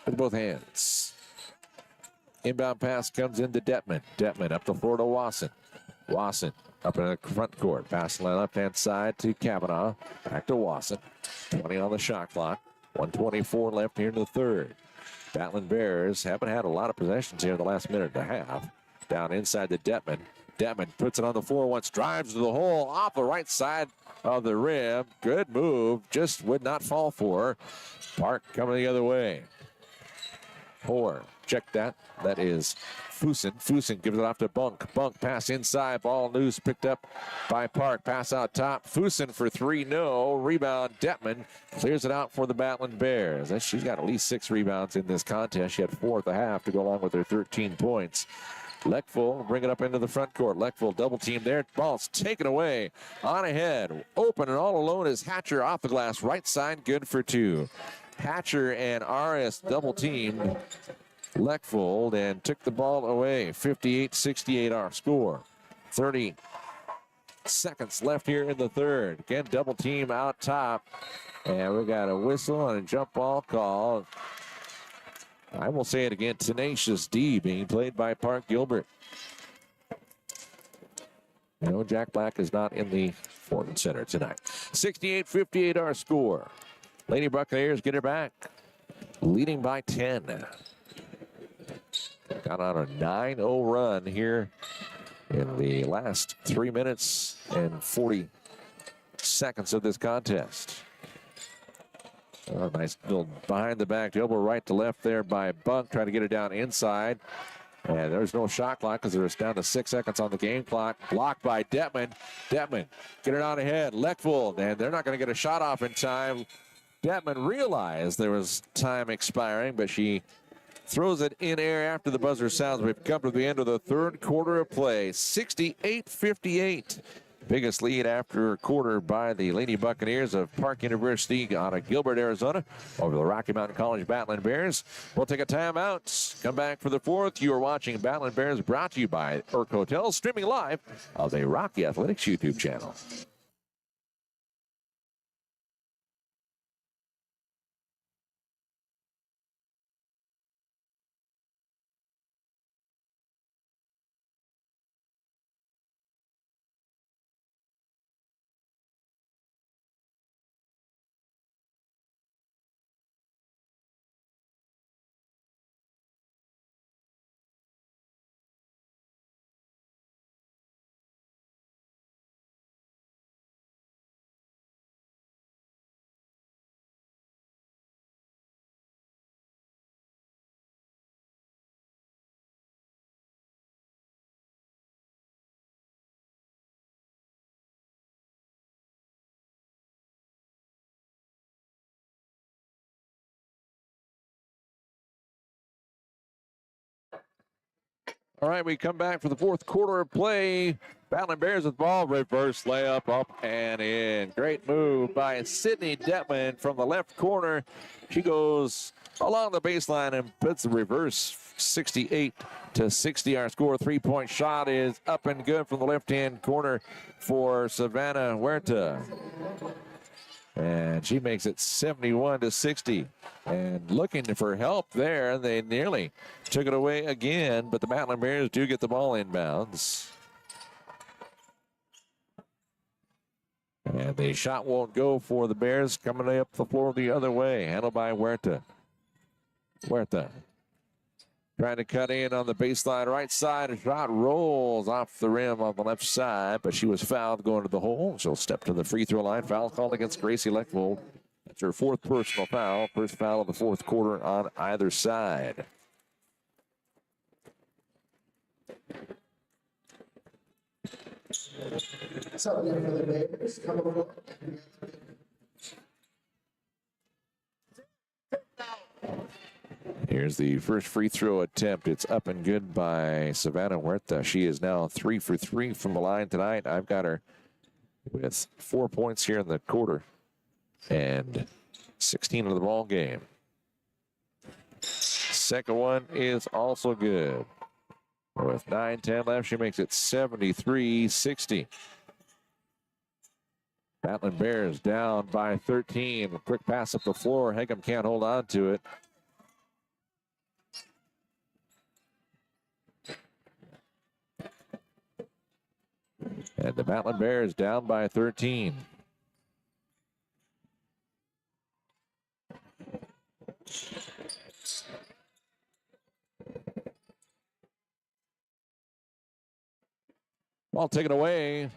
S2: with both hands. Inbound pass comes into Detman. Detman up the floor to Wasson. Wasson up in the front court. Pass on the left-hand side to Kavanaugh. Back to Wasson. 20 on the shot clock. 1:24 left here in the third. Battlin Bears haven't had a lot of possessions here in the last minute and a half. Down inside to Detman. Detman puts it on the floor once, drives to the hole off the right side of the rim. Good move. Just would not fall for her. Park coming the other way. Hoare, check that. That is Fusen. Fusen gives it off to Bunk. Bunk pass inside. Ball loose. Picked up by Park. Pass out top. Fusen for 3. No. Rebound. Detman clears it out for the Battlin Bears. She's got at least 6 rebounds in this contest. She had 4 at the half to go along with her 13 points. Leckvold bring it up into the front court. Leckvold double team there. Ball's taken away. On ahead. Open and all alone is Hatcher off the glass. Right side. Good for 2. Hatcher and RS double teamed Leckvold and took the ball away. 58-68 our score. 30 seconds left here in the third. Again, double team out top. And we got a whistle and a jump ball call. I will say it again, Tenacious D being played by Park Gilbert. You know, Jack Black is not in the Fortin Center tonight. 68-58 our score. Lady Buccaneers get her back, leading by 10. Got on a 9-0 run here in the last 3 minutes and 40 seconds of this contest. Oh, nice little behind the back dribble right to left there by Bunk. Trying to get it down inside. And there's no shot clock because there's down to 6 seconds on the game clock. Blocked by Detman. Detman, get it on ahead. Leckvold, and they're not going to get a shot off in time. Detman realized there was time expiring, but she throws it in air after the buzzer sounds. We've come to the end of the third quarter of play. 68-58. Biggest lead after a quarter by the Lady Buccaneers of Park University out of Gilbert, Arizona, over the Rocky Mountain College Battlin Bears. We'll take a timeout. Come back for the fourth. You are watching Battlin Bears, brought to you by Urk Hotels, streaming live on the Rocky Athletics YouTube channel. All right, we come back for the fourth quarter of play. Battlin Bears with ball, reverse layup up and in. Great move by Sydney Detman from the left corner. She goes along the baseline and puts the reverse. 68-60. Our score. 3-point shot is up and good from the left-hand corner for Savannah Huerta. And she makes it 71-60. And looking for help there, they nearly took it away again, but the Battlin Bears do get the ball inbounds. And the shot won't go for the Bears, coming up the floor the other way. Handled by Huerta. Huerta trying to cut in on the baseline right side. A shot rolls off the rim on the left side, but she was fouled going to the hole. She'll step to the free throw line. Foul called against Gracie Leckvold. That's her fourth personal foul. First foul of the fourth quarter on either side.
S5: So, yeah, for the Bears, come over.
S2: Here's the first free throw attempt. It's up and good by Savannah Huerta. She is now 3 for 3 from the line tonight. I've got her with 4 points here in the quarter and 16 of the ball game. Second one is also good. With 9:10 left, she makes it 73-60. Battlin Bears down by 13. A quick pass up the floor. Hegum can't hold on to it. And the Battlin Bears down by 13. Ball taken away.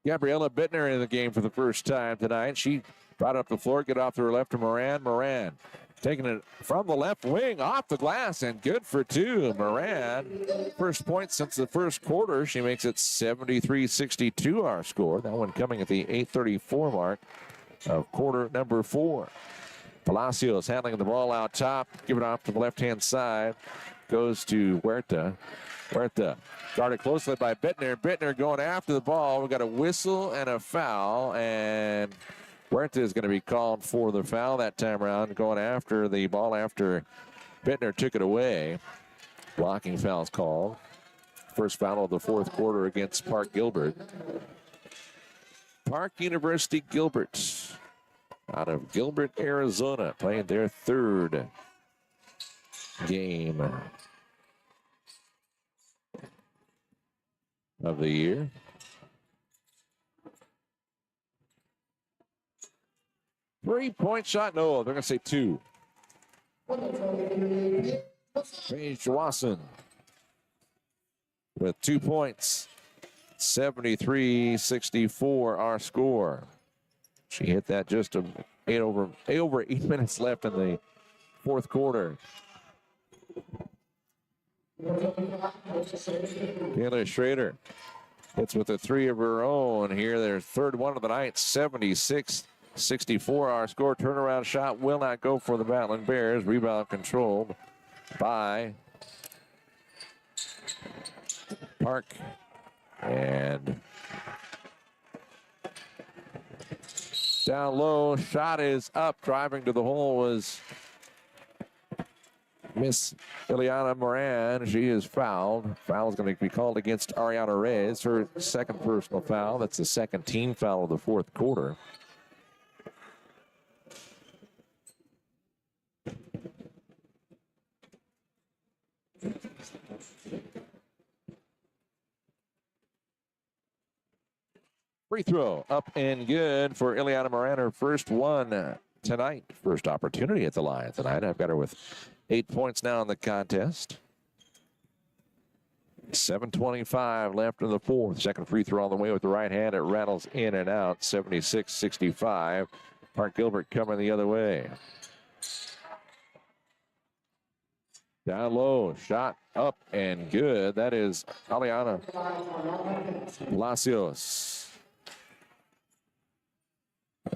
S2: Gabriella Bittner in the game for the first time tonight. She brought up the floor, get off to her left to Moran. Moran taking it from the left wing off the glass and good for two. Moran, first point since the first quarter. She makes it 73-62 our score. That one coming at the 8:34 mark of quarter number 4. Palacios handling the ball out top. Give it off to the left-hand side. Goes to Huerta. Huerta guarded closely by Bittner. Bittner going after the ball. We've got a whistle and a foul, and Huerta is going to be called for the foul that time around, going after the ball after Bittner took it away. Blocking foul's called. First foul of the fourth quarter against Park Gilbert. Park University-Gilbert out of Gilbert, Arizona, playing their third game of the year. Three-point shot. No, they're going to say 2. Paige Wasson with 2 points. 73-64 our score. She hit that just over 8 minutes left in the fourth quarter. Taylor Schrader hits with a three of her own here. Their third one of the night, 76-64. Our score. Turnaround shot will not go for the Battlin Bears. Rebound controlled by Park. And down low, shot is up. Driving to the hole was Miss Ileana Moran. She is fouled. Foul is going to be called against Ariana Reyes, her second personal foul. That's the second team foul of the fourth quarter. Free throw up and good for Ileana Moran, her first one tonight. First opportunity at the line tonight. I've got her with 8 points now in the contest. 7:25 left in the fourth. Second free throw on the way with the right hand. It rattles in and out. 76-65. Park Gilbert coming the other way. Down low, shot up and good. That is Aliana Palacios.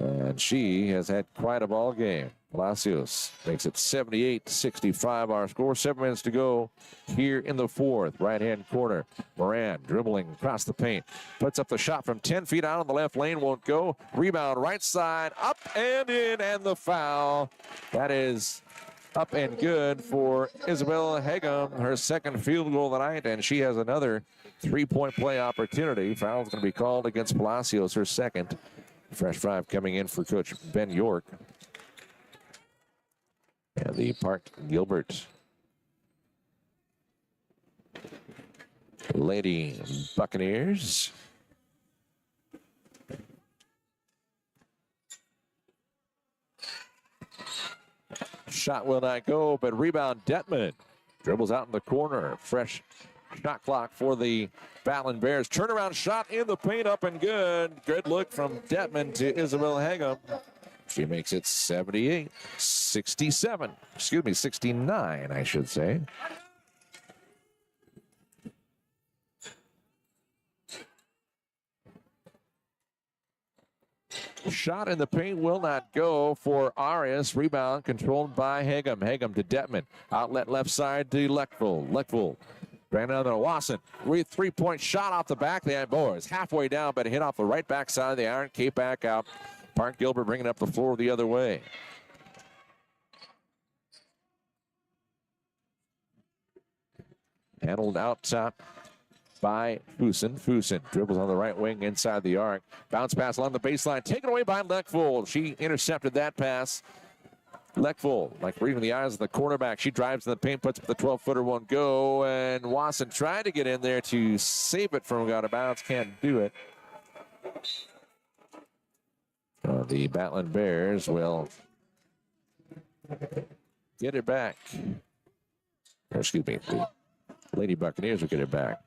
S2: And she has had quite a ball game. Palacios makes it 78-65 our score. 7 minutes to go here in the fourth. Right-hand corner. Moran dribbling across the paint. Puts up the shot from 10 feet out on the left lane. Won't go. Rebound right side. Up and in. And the foul. That is up and good for Isabel Hagum. Her second field goal of the night. And she has another three-point play opportunity. Foul's going to be called against Palacios. Her second. Fresh five coming in for Coach Ben York. And the Park Gilbert Lady Buccaneers. Shot will not go, but rebound Detman. Dribbles out in the corner. Fresh shot clock for the Battlin Bears. Turnaround shot in the paint, up and good. Good look from Detman to Isabel Hagum. She makes it 68-67. Excuse me, 69, I should say. Shot in the paint will not go for Arias. Rebound controlled by Hagum. Hagum to Detman. Outlet left side to Leckville. Leckville. Brandon Wasson. Three-point shot off the back. The boys halfway down, but hit off the right back side of the iron. Cape back out. Park Gilbert bringing up the floor the other way. Handled out top by Fusen. Fusen dribbles on the right wing inside the arc. Bounce pass along the baseline. Taken away by Leckville. She intercepted that pass. Leckville, like reading the eyes of the cornerback. She drives in the paint, puts up the 12-footer, won't go. And Wasson tried to get in there to save it from out of bounds. Can't do it. The Battlin Bears will get it back. Or excuse me, the Lady Buccaneers will get it back.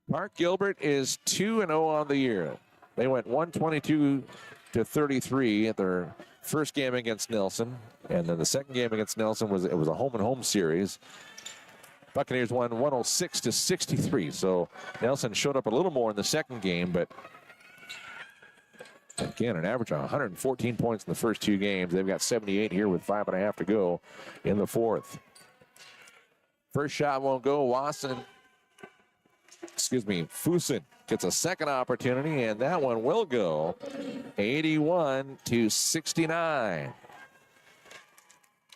S2: Park Gilbert is 2-0 on the year. They went 122-33 at their first game against Nelson, and then the second game against Nelson was a home-and-home series. Buccaneers won 106-63. So Nelson showed up a little more in the second game, but again, an average of 114 points in the first two games. They've got 78 here with 5.5 to go in the fourth. First shot won't go. Fusen gets a second opportunity, and that one will go. 81-69.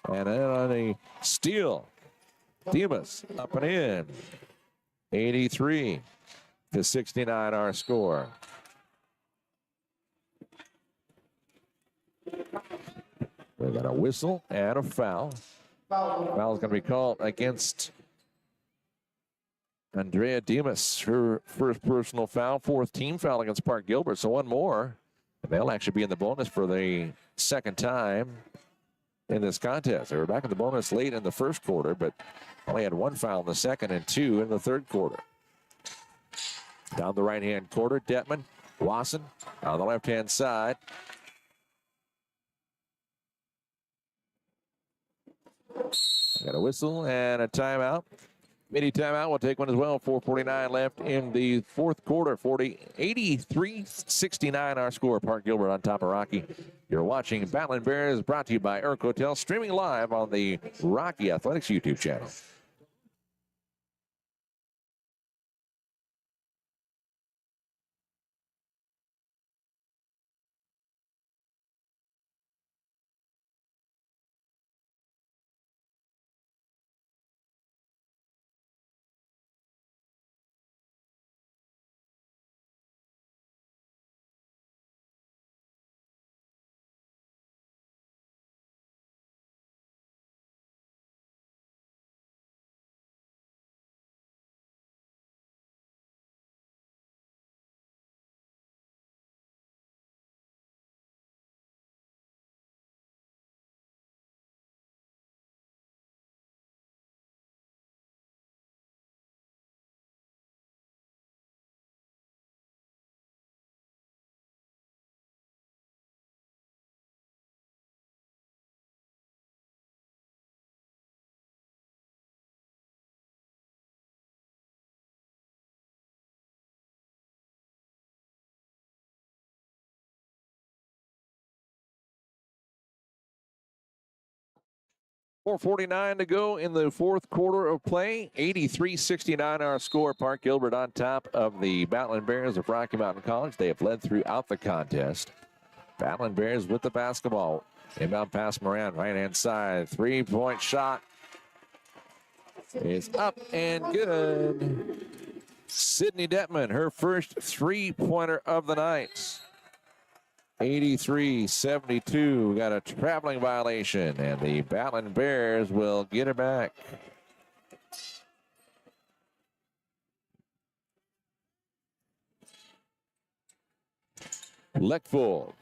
S2: And then on a steal, Dimas up and in. 83-69 our score. We got a whistle and a foul. Foul is going to be called against Andrea Dimas, her first personal foul, fourth team foul against Park Gilbert. So one more, and they'll actually be in the bonus for the second time in this contest. They were back in the bonus late in the first quarter, but only had one foul in the second and two in the third quarter. Down the right-hand quarter, Detman, Wasson on the left-hand side. Got a whistle and a timeout. Mini timeout. We'll take one as well. 4:49 left in the fourth quarter. 83-69 our score. Park Gilbert on top of Rocky. You're watching Battlin Bears, brought to you by Irk Hotel, streaming live on the Rocky Athletics YouTube channel. .449 to go in the fourth quarter of play. 83-69 our score. Park Gilbert on top of the Battlin Bears of Rocky Mountain College. They have led throughout the contest. Battlin Bears with the basketball. Inbound pass Moran, right-hand side. Three-point shot is up and good. Sydney Detman, her first three-pointer of the night. 83-72, got a traveling violation, and the Battlin Bears will get it back. Leckvold,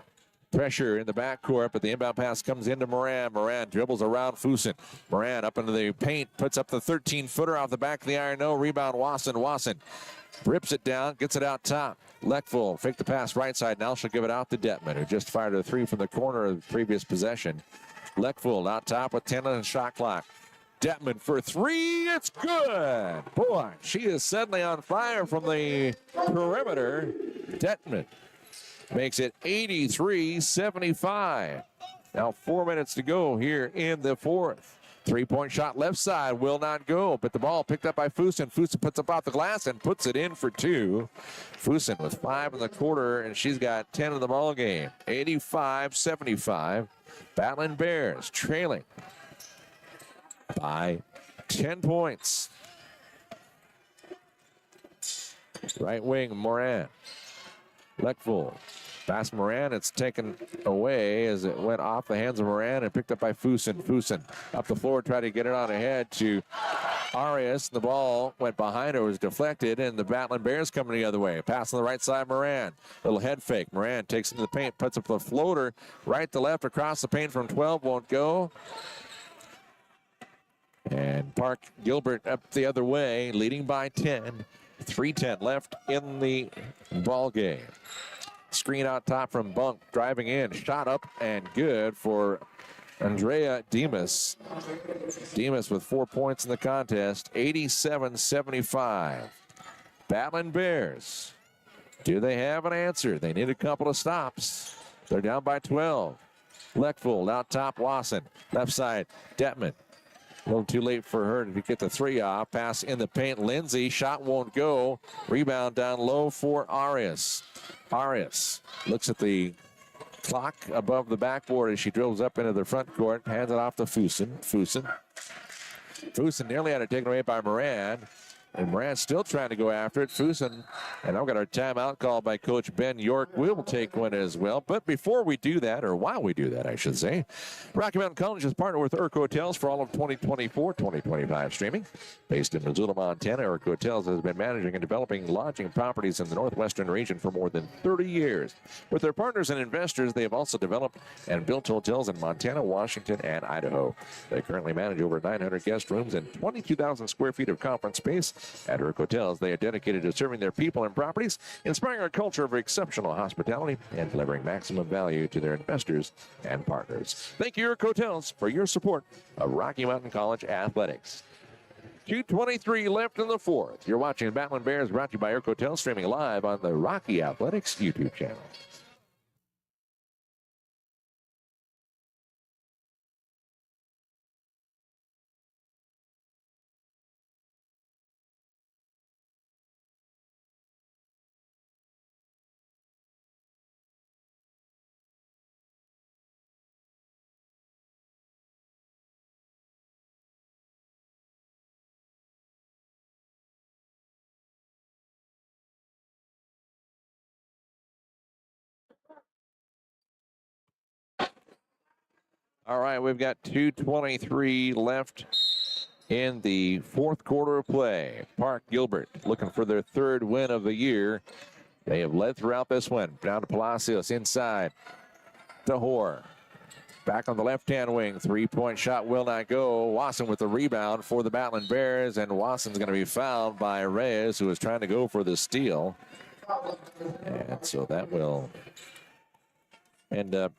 S2: pressure in the backcourt, but the inbound pass comes into Moran. Moran dribbles around Fusen. Moran up into the paint, puts up the 13-footer off the back of the iron. No rebound, Wasson. Wasson rips it down, gets it out top. Leckvold, fake the pass right side. Now she'll give it out to Detman, who just fired a three from the corner of the previous possession. Leckvold out top with 10 on the shot clock. Detman for three. It's good. Boy, she is suddenly on fire from the perimeter. Detman makes it 83-75. Now 4 minutes to go here in the fourth. Three-point shot left side will not go, but the ball picked up by Fusen. Fusen puts up off the glass and puts it in for two. Fusen with 5 in the quarter, and she's got 10 in the ball game. 85-75. Battlin Bears trailing by 10 points. Right wing, Moran. Leckvold. Pass Moran, it's taken away as it went off the hands of Moran and picked up by Fusen. Fusen up the floor, tried to get it on ahead to Arias. The ball went behind her, was deflected, and the Battlin Bears coming the other way. Pass on the right side, Moran. Little head fake. Moran takes into the paint, puts up the floater right to left across the paint from 12, won't go. And Park Gilbert up the other way, leading by 10. 3:10 left in the ball game. Screen out top from Bunk, driving in, shot up and good for Andrea Demas. Demas with 4 points in the contest, 87-75. Battlin Bears, do they have an answer? They need a couple of stops. They're down by 12. Leckvold out top, Wasson. Left side, Detman. A little too late for her to get the three off. Pass in the paint, Lindsay. Shot won't go. Rebound down low for Arias. Arias looks at the clock above the backboard as she drills up into the front court. Hands it off to Fusen. Fusen nearly had it taken away by Moran. And Moran's still trying to go after it. Fusen, and I've got our timeout called by Coach Ben York. We'll take one as well. But before we do that, or while we do that, I should say, Rocky Mountain College is partnered with Irk Hotels for all of 2024-2025 streaming. Based in Missoula, Montana, Irk Hotels has been managing and developing lodging properties in the northwestern region for more than 30 years. With their partners and investors, they have also developed and built hotels in Montana, Washington, and Idaho. They currently manage over 900 guest rooms and 22,000 square feet of conference space. At Irk Hotels, they are dedicated to serving their people and properties, inspiring a culture of exceptional hospitality, and delivering maximum value to their investors and partners. Thank you, Irk Hotels, for your support of Rocky Mountain College athletics. 2:23 left in the fourth. You're watching Battlin Bears, brought to you by Air Hotel, streaming live on the Rocky Athletics YouTube channel. All right, we've got 2:23 left in the fourth quarter of play. Park Gilbert looking for their third win of the year. They have led throughout this one. Down to Palacios, inside to Hoare. Back on the left-hand wing, three-point shot will not go. Wasson with the rebound for the Battlin Bears, and Wasson's going to be fouled by Reyes, who is trying to go for the steal. And so that will end up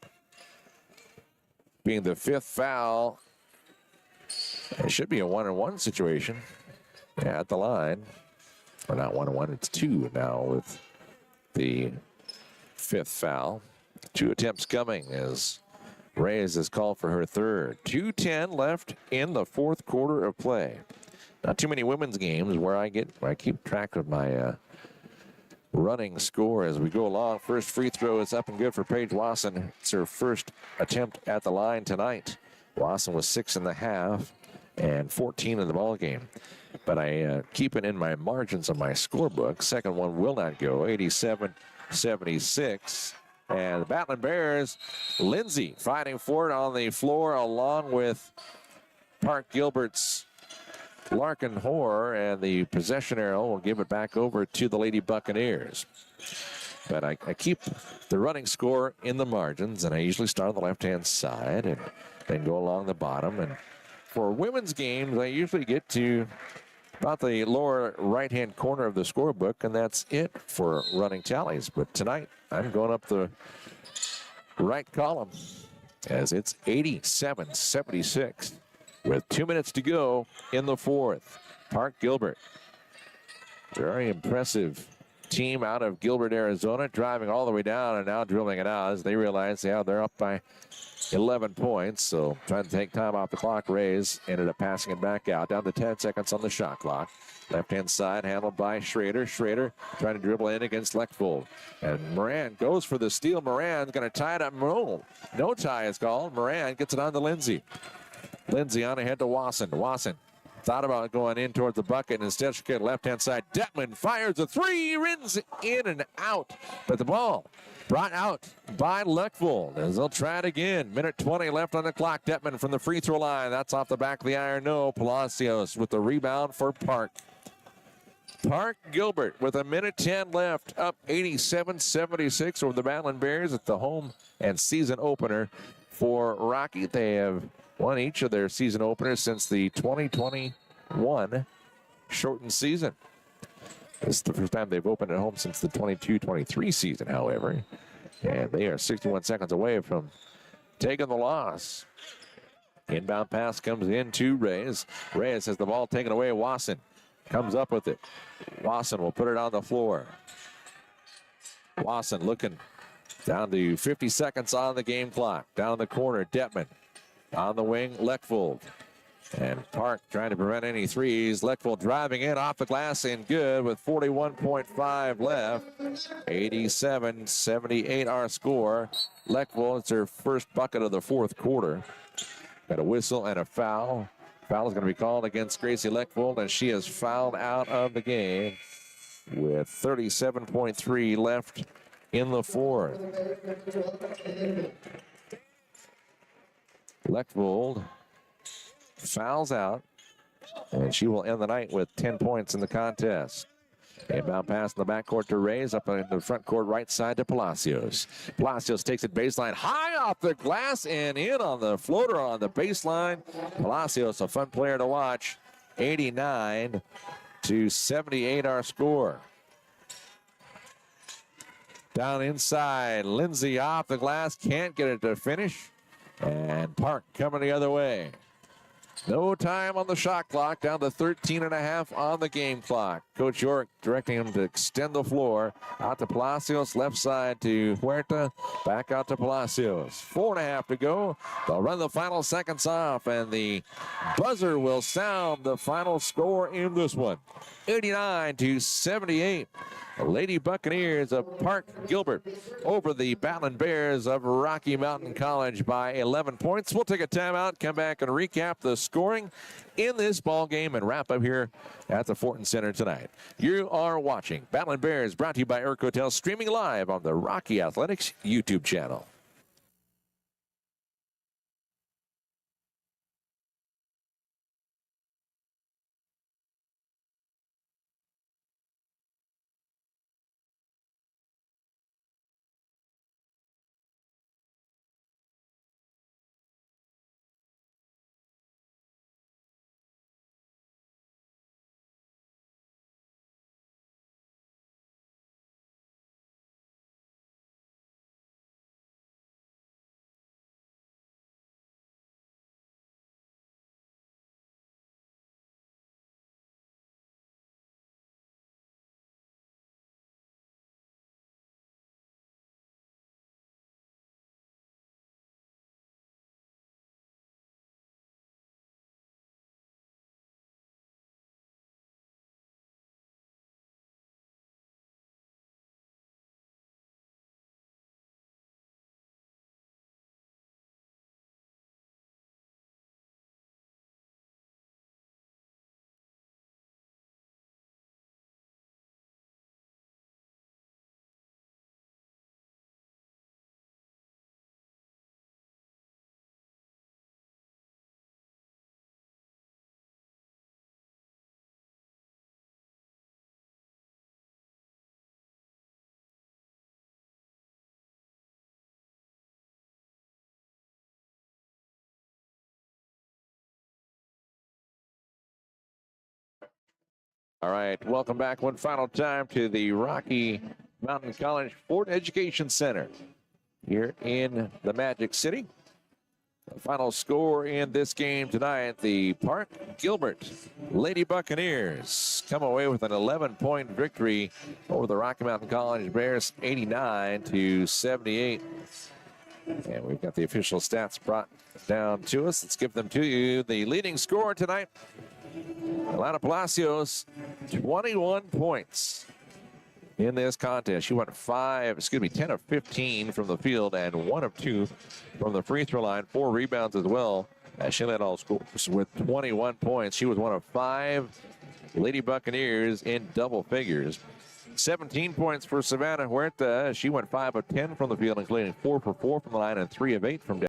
S2: being the fifth foul. It should be a 1-on-1 situation at the line. Or not 1-on-1, it's 2 now with the fifth foul. 2 attempts coming as Reyes has called for her third. 2:10 left in the fourth quarter of play. Not too many women's games where I keep track of my running score as we go along. First free throw is up and good for Paige Wasson. It's her first attempt at the line tonight. Wasson was 6.5 and 14 in the ball game. But I keep it in my margins of my scorebook. Second one will not go. 87-76. And the Battlin Bears, Lindsay fighting for it on the floor along with Park Gilbert's Larkin Hoare, and the possession arrow will give it back over to the Lady Buccaneers. But I keep the running score in the margins, and I usually start on the left-hand side and then go along the bottom. And for women's games, I usually get to about the lower right-hand corner of the scorebook, and that's it for running tallies. But tonight, I'm going up the right column as it's 87-76. With 2 minutes to go in the fourth. Park Gilbert, very impressive team out of Gilbert, Arizona, driving all the way down and now drilling it out as they realize they're up by 11 points. So trying to take time off the clock. Rays ended up passing it back out, down to 10 seconds on the shot clock. Left-hand side handled by Schrader. Schrader trying to dribble in against Lechvold. And Moran goes for the steal. Moran's going to tie it up. No tie is called. Moran gets it on to Lindsay. Lindsay on ahead to Wasson. Wasson thought about going in towards the bucket. Instead, she got left-hand side. Detman fires a three, rins in and out. But the ball brought out by Lechvold as they'll try it again. Minute 20 left on the clock. Detman from the free throw line. That's off the back of the iron. No. Palacios with the rebound for Park. Park Gilbert with a minute 10 left, up 87-76 over the Battlin Bears at the home and season opener for Rocky. They have won each of their season openers since the 2021 shortened season. This is the first time they've opened at home since the 22-23 season, however. And they are 61 seconds away from taking the loss. Inbound pass comes in to Reyes. Reyes has the ball taken away. Wasson comes up with it. Wasson will put it on the floor. Wasson looking down to 50 seconds on the game clock. Down the corner, Detman. On the wing, Lechvold. And Park trying to prevent any threes. Lechvold driving in off the glass and good with 41.5 left. 87-78 our score. Lechvold, it's her first bucket of the fourth quarter. Got a whistle and a foul. Foul is going to be called against Gracie Lechvold, and she is fouled out of the game with 37.3 left in the fourth. Lechvold fouls out, and she will end the night with 10 points in the contest. Inbound pass in the backcourt to Reyes, up in the front court right side to Palacios. Palacios takes it baseline, high off the glass and in on the floater on the baseline. Palacios, a fun player to watch. 89-78 our score. Down inside, Lindsay off the glass, can't get it to finish. And Park coming the other way. No time on the shot clock, down to 13 and a half on the game clock. Coach York directing him to extend the floor. Out to Palacios, left side to Huerta, back out to Palacios. 4.5 to go. They'll run the final seconds off, and the buzzer will sound the final score in this one. 89-78. The Lady Buccaneers of Park Gilbert over the Battlin Bears of Rocky Mountain College by 11 points. We'll take a timeout, come back and recap the scoring in this ball game and wrap up here at the Fortin Center tonight. You are watching Battlin Bears, brought to you by Irk Hotel, streaming live on the Rocky Athletics YouTube channel. All right, welcome back one final time to the Rocky Mountain College Fortin Education Center here in the Magic City. The final score in this game tonight, the Park Gilbert Lady Buccaneers come away with an 11-point victory over the Rocky Mountain College Bears, 89-78. And we've got the official stats brought down to us. Let's give them to you. The leading scorer tonight, Alana Palacios, 21 points in this contest. She went 10 of 15 from the field and 1 of 2 from the free throw line. 4 rebounds as well. She led all scores with 21 points. She was one of 5 Lady Buccaneers in double figures. 17 points for Savannah Huerta. She went 5 of 10 from the field, including 4 for 4 from the line and 3 of 8 from down.